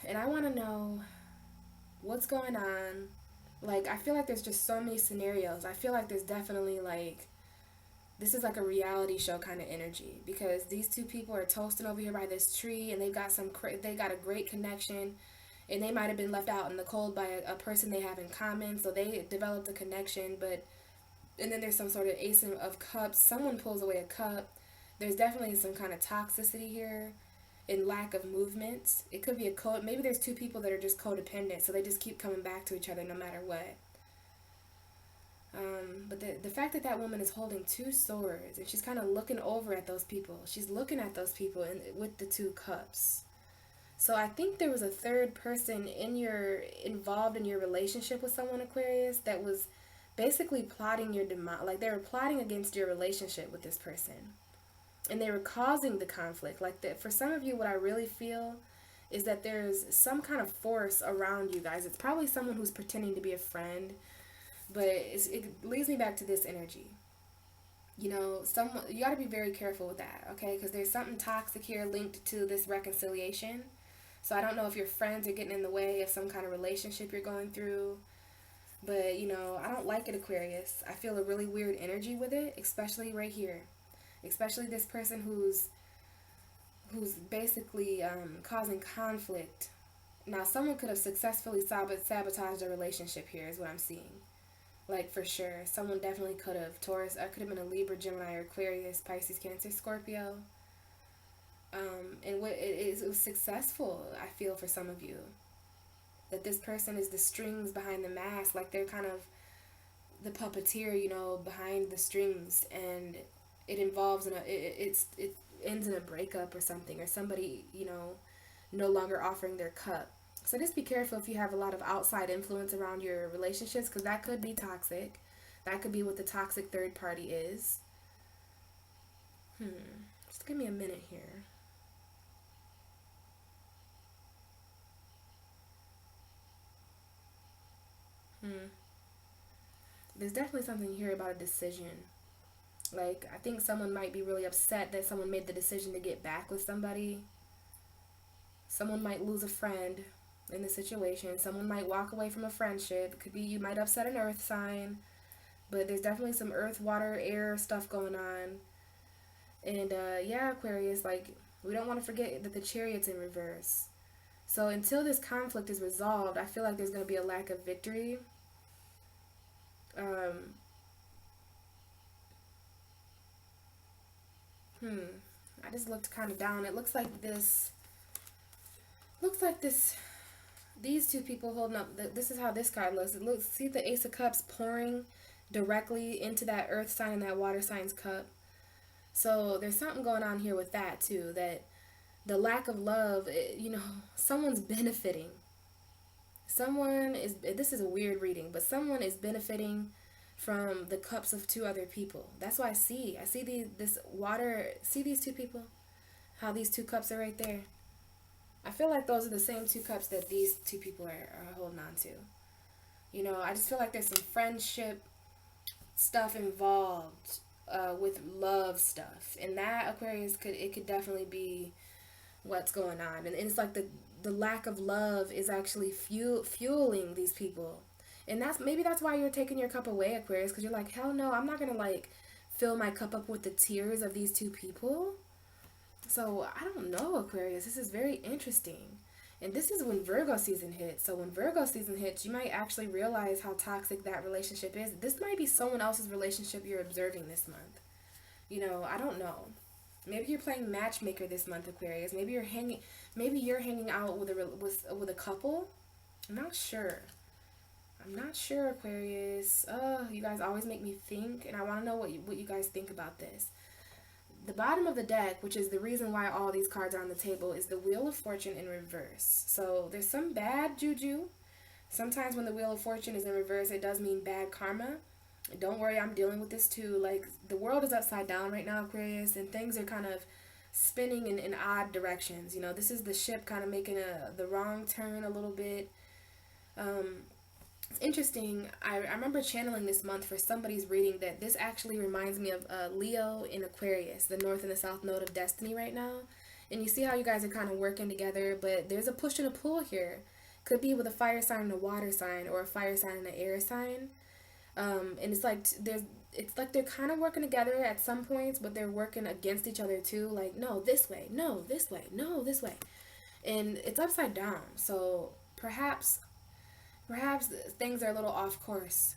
And I want to know what's going on. Like, I feel like there's just so many scenarios. I feel like there's definitely, like, this is like a reality show kind of energy, because these two people are toasting over here by this tree, and they've got they got a great connection, and they might have been left out in the cold by a person they have in common, so they developed a connection. But and then there's some sort of Ace of Cups. Someone pulls away a cup. There's definitely some kind of toxicity here and lack of movement. It could be maybe there's two people that are just codependent, so they just keep coming back to each other no matter what. But the fact that that woman is holding two swords, and she's kind of looking over at those people. She's looking at those people with the two cups. So I think there was a third person involved in your relationship with someone, Aquarius, that was basically plotting your demise. Like, they were plotting against your relationship with this person, and they were causing the conflict. Like, that for some of you, what I really feel is that there's some kind of force around you guys. It's probably someone who's pretending to be a friend, but it leads me back to this energy. You know, you got to be very careful with that, okay? Because there's something toxic here linked to this reconciliation. So I don't know if your friends are getting in the way of some kind of relationship you're going through. But, you know, I don't like it, Aquarius. I feel a really weird energy with it, especially right here. Especially this person who's basically causing conflict. Now, someone could have successfully sabotaged a relationship here, is what I'm seeing. Like, for sure. Someone definitely could have. Taurus, I could have been a Libra, Gemini, or Aquarius, Pisces, Cancer, Scorpio. And it was successful, I feel, for some of you. That this person is the strings behind the mask. Like, they're kind of the puppeteer, you know, behind the strings. And it involves, it ends in a breakup or something. Or somebody, you know, no longer offering their cup. So just be careful if you have a lot of outside influence around your relationships, because that could be toxic. That could be what the toxic third party is. Just give me a minute here. There's definitely something here about a decision. Like, I think someone might be really upset that someone made the decision to get back with somebody. Someone might lose a friend in the situation. Someone might walk away from a friendship. It could be you might upset an earth sign. But there's definitely some earth, water, air stuff going on. And yeah, Aquarius, like, we don't want to forget that the Chariot's in reverse. So until this conflict is resolved, I feel like there's going to be a lack of victory. I just looked kind of down. It looks like these two people holding up, this is how this card looks. It looks, see the Ace of Cups pouring directly into that earth sign and that water sign's cup. So there's something going on here with that too, that the lack of love, you know, someone's benefiting. This is a weird reading, but someone is benefiting from the cups of two other people. That's what I see. I see this water, see these two people? How these two cups are right there? I feel like those are the same two cups that these two people are holding on to. You know, I just feel like there's some friendship stuff involved with love stuff. And that, Aquarius, could definitely be what's going on. And it's like the lack of love is actually fueling these people. And maybe that's why you're taking your cup away, Aquarius, because you're like, hell no, I'm not going to, like, fill my cup up with the tears of these two people. So, I don't know, Aquarius. This is very interesting. And this is when Virgo season hits. So, when Virgo season hits, you might actually realize how toxic that relationship is. This might be someone else's relationship you're observing this month. You know, I don't know. Maybe you're playing matchmaker this month, Aquarius. Maybe you're hanging out with a couple. I'm not sure. Aquarius. You guys always make me think, and I want to know what you guys think about this. The bottom of the deck, which is the reason why all these cards are on the table, is the Wheel of Fortune in reverse. So there's some bad juju. Sometimes when the Wheel of Fortune is in reverse, it does mean bad karma. Don't worry, I'm dealing with this too. Like, the world is upside down right now, Aquarius, and things are kind of spinning in odd directions. You know, this is the ship kind of making the wrong turn a little bit. It's interesting. I remember channeling this month for somebody's reading that this actually reminds me of Leo in Aquarius, the north and the south node of destiny right now. And you see how you guys are kind of working together, but there's a push and a pull here. Could be with a fire sign and a water sign, or a fire sign and an air sign. And it's like they're kind of working together at some points, but they're working against each other too. Like, no, this way, no, this way, no, this way. And it's upside down. So perhaps things are a little off course.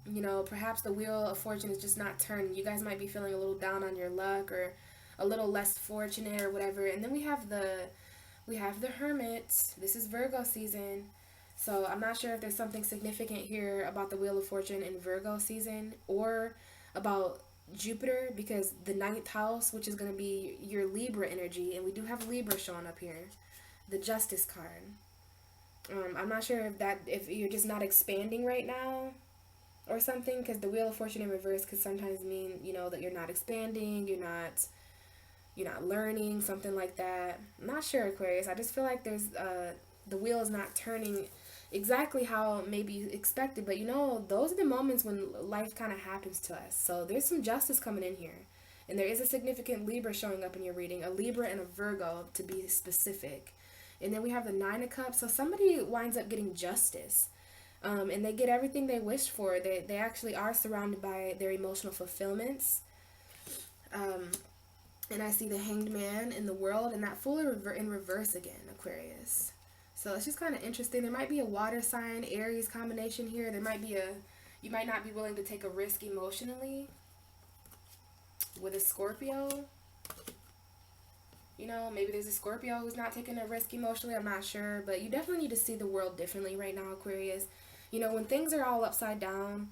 You know, perhaps the wheel of fortune is just not turning. You guys might be feeling a little down on your luck, or a little less fortunate or whatever. And then we have the Hermit. This is Virgo season. So I'm not sure if there's something significant here about the Wheel of Fortune in Virgo season, or about Jupiter, because the ninth house, which is going to be your Libra energy, and we do have Libra showing up here, the Justice card. I'm not sure if you're just not expanding right now or something, because the Wheel of Fortune in reverse could sometimes mean, you know, that you're not expanding, you're not learning, something like that. I'm not sure, Aquarius. I just feel like there's the wheel is not turning exactly how maybe you expected, but you know, those are the moments when life kind of happens to us. So there's some justice coming in here, and there is a significant Libra showing up in your reading, a Libra and a Virgo to be specific. And then we have the Nine of Cups, so somebody winds up getting justice, and they get everything they wished for. They actually are surrounded by their emotional fulfillments. And I see the Hanged Man in the World, and that Fool in reverse again, Aquarius. So it's just kind of interesting. There might be a water sign, Aries combination here. You might not be willing to take a risk emotionally with a Scorpio. You know, maybe there's a Scorpio who's not taking a risk emotionally. I'm not sure. But you definitely need to see the world differently right now, Aquarius. You know, when things are all upside down,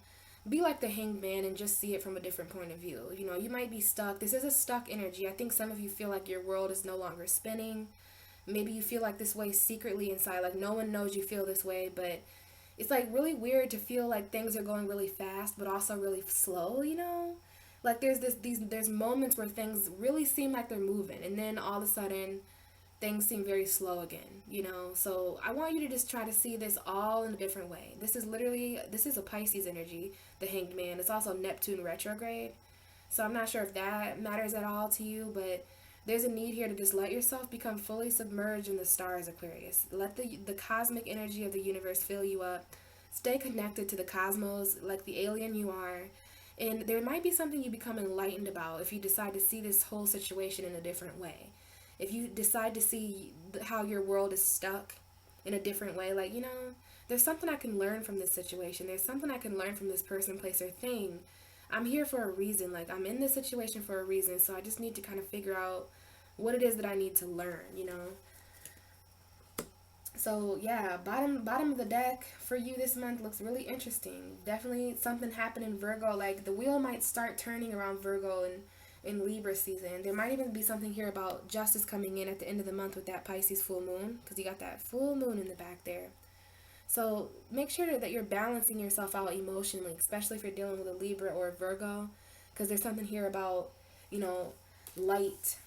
be like the Hanged Man and just see it from a different point of view. You know, you might be stuck. This is a stuck energy. I think some of you feel like your world is no longer spinning. Maybe you feel like this way secretly inside, like no one knows you feel this way, but it's like really weird to feel like things are going really fast, but also really slow, you know? Like there's moments where things really seem like they're moving, and then all of a sudden things seem very slow again, you know? So I want you to just try to see this all in a different way. This is a Pisces energy, the Hanged Man. It's also Neptune retrograde. So I'm not sure if that matters at all to you, but there's a need here to just let yourself become fully submerged in the stars, Aquarius. Let the cosmic energy of the universe fill you up. Stay connected to the cosmos like the alien you are. And there might be something you become enlightened about if you decide to see this whole situation in a different way. If you decide to see how your world is stuck in a different way, like, you know, there's something I can learn from this situation. There's something I can learn from this person, place, or thing. I'm here for a reason. Like, I'm in this situation for a reason, so I just need to kind of figure out what it is that I need to learn, you know? So, yeah, bottom of the deck for you this month looks really interesting. Definitely something happened in Virgo. Like, the wheel might start turning around Virgo and in Libra season. There might even be something here about justice coming in at the end of the month with that Pisces full moon, because you got that full moon in the back there. So make sure that you're balancing yourself out emotionally, especially if you're dealing with a Libra or a Virgo, because there's something here about, you know, light.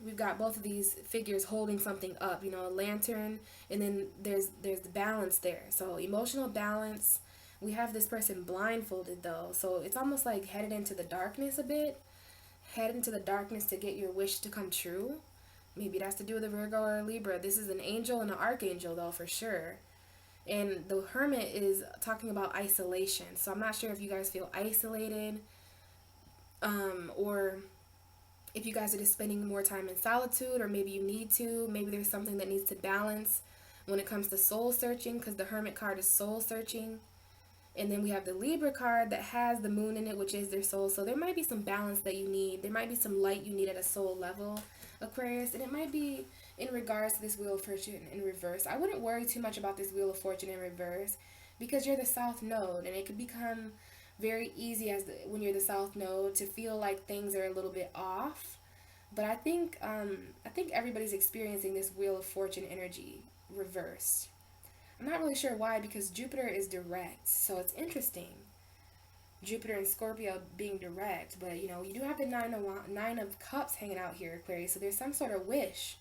We've got both of these figures holding something up, you know, a lantern, and then there's the balance there. So emotional balance. We have this person blindfolded though, so it's almost like headed into the darkness a bit. Head into the darkness to get your wish to come true. Maybe that's to do with a Virgo or a Libra. This is an angel and an archangel though, for sure. And the Hermit is talking about isolation. So I'm not sure if you guys feel isolated, or if you guys are just spending more time in solitude, or maybe you need to. Maybe there's something that needs to balance when it comes to soul searching, because the Hermit card is soul searching. And then we have the Libra card that has the moon in it, which is their soul. So there might be some balance that you need. There might be some light you need at a soul level, Aquarius. And it might be in regards to this Wheel of Fortune in reverse. I wouldn't worry too much about this Wheel of Fortune in reverse, because you're the South Node. And it could become very easy when you're the South Node to feel like things are a little bit off. But I think everybody's experiencing this Wheel of Fortune energy reversed. I'm not really sure why, because Jupiter is direct, so it's interesting. Jupiter and Scorpio being direct, but you know, you do have the nine of cups hanging out here, Aquarius. So there's some sort of wish.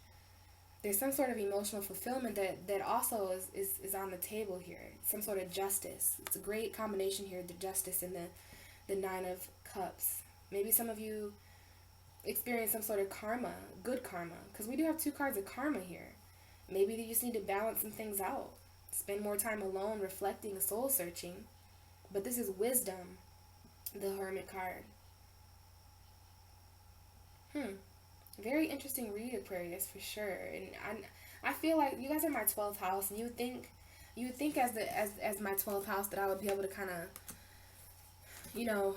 There's some sort of emotional fulfillment that also is on the table here. Some sort of justice. It's a great combination here, the justice and the Nine of Cups. Maybe some of you experience some sort of karma, good karma, because we do have two cards of karma here. Maybe you just need to balance some things out. Spend more time alone, reflecting, soul searching. But this is wisdom, the Hermit card. Very interesting read, Aquarius, for sure. And I feel like you guys are my 12th house, and you would think as my 12th house that I would be able to kind of, you know,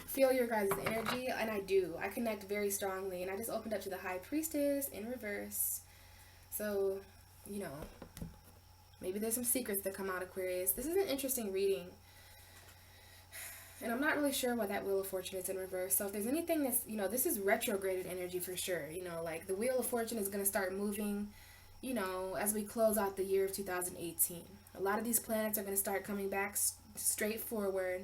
feel your guys' energy, and I do. I connect very strongly, and I just opened up to the High Priestess in reverse. So, you know, maybe there's some secrets that come out, Aquarius. This is an interesting reading. And I'm not really sure why that Wheel of Fortune is in reverse. So if there's anything that's, you know, this is retrograded energy for sure. You know, like the Wheel of Fortune is going to start moving, you know, as we close out the year of 2018. A lot of these planets are going to start coming back straight forward.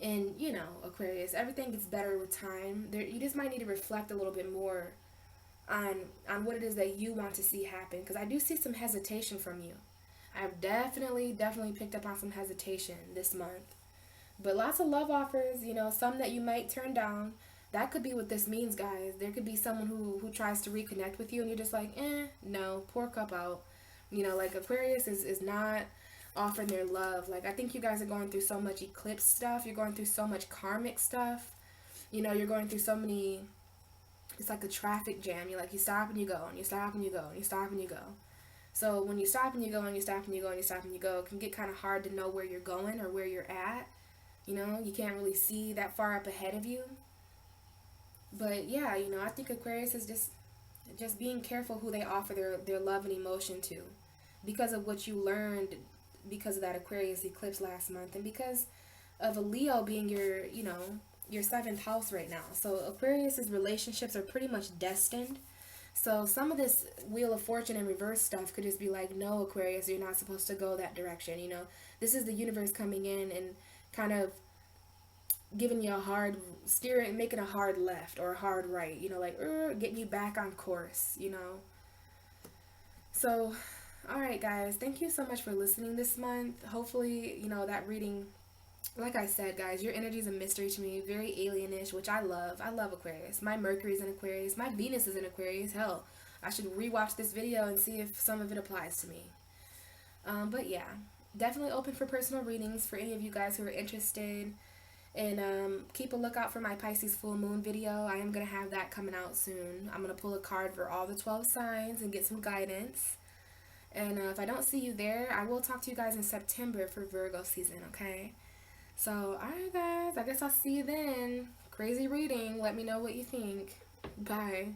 And, you know, Aquarius, everything gets better with time. You just might need to reflect a little bit more on what it is that you want to see happen. Because I do see some hesitation from you. I've definitely picked up on some hesitation this month. But lots of love offers, you know, some that you might turn down. That could be what this means, guys. There could be someone who tries to reconnect with you and you're just like, no, pour cup out. You know, like Aquarius is not offering their love. Like, I think you guys are going through so much eclipse stuff. You're going through so much karmic stuff. You know, you're going through so many, it's like a traffic jam. You're like, you stop and you go, and you stop and you go, and you stop and you go. So when you stop and you go, and you stop and you go, and you stop and you go, it can get kind of hard to know where you're going or where you're at. You know, you can't really see that far up ahead of you. But yeah, you know, I think Aquarius is just being careful who they offer their love and emotion to, because of what you learned because of that Aquarius eclipse last month, and because of a Leo being your, you know, your 7th house right now. So Aquarius's relationships are pretty much destined. So some of this Wheel of Fortune and reverse stuff could just be like, no, Aquarius, you're not supposed to go that direction. You know, this is the universe coming in and kind of giving you a hard steering, making a hard left or a hard right, you know, like getting you back on course, you know. So, all right, guys, thank you so much for listening this month. Hopefully, you know, that reading, like I said, guys, your energy is a mystery to me, very alienish, which I love. I love Aquarius. My Mercury's in Aquarius. My Venus is in Aquarius. Hell, I should rewatch this video and see if some of it applies to me. But yeah, definitely open for personal readings for any of you guys who are interested. And keep a lookout for my Pisces full moon video. I am going to have that coming out soon. I'm going to pull a card for all the 12 signs and get some guidance. And if I don't see you there, I will talk to you guys in September for Virgo season, okay? So, alright guys, I guess I'll see you then. Crazy reading. Let me know what you think. Bye.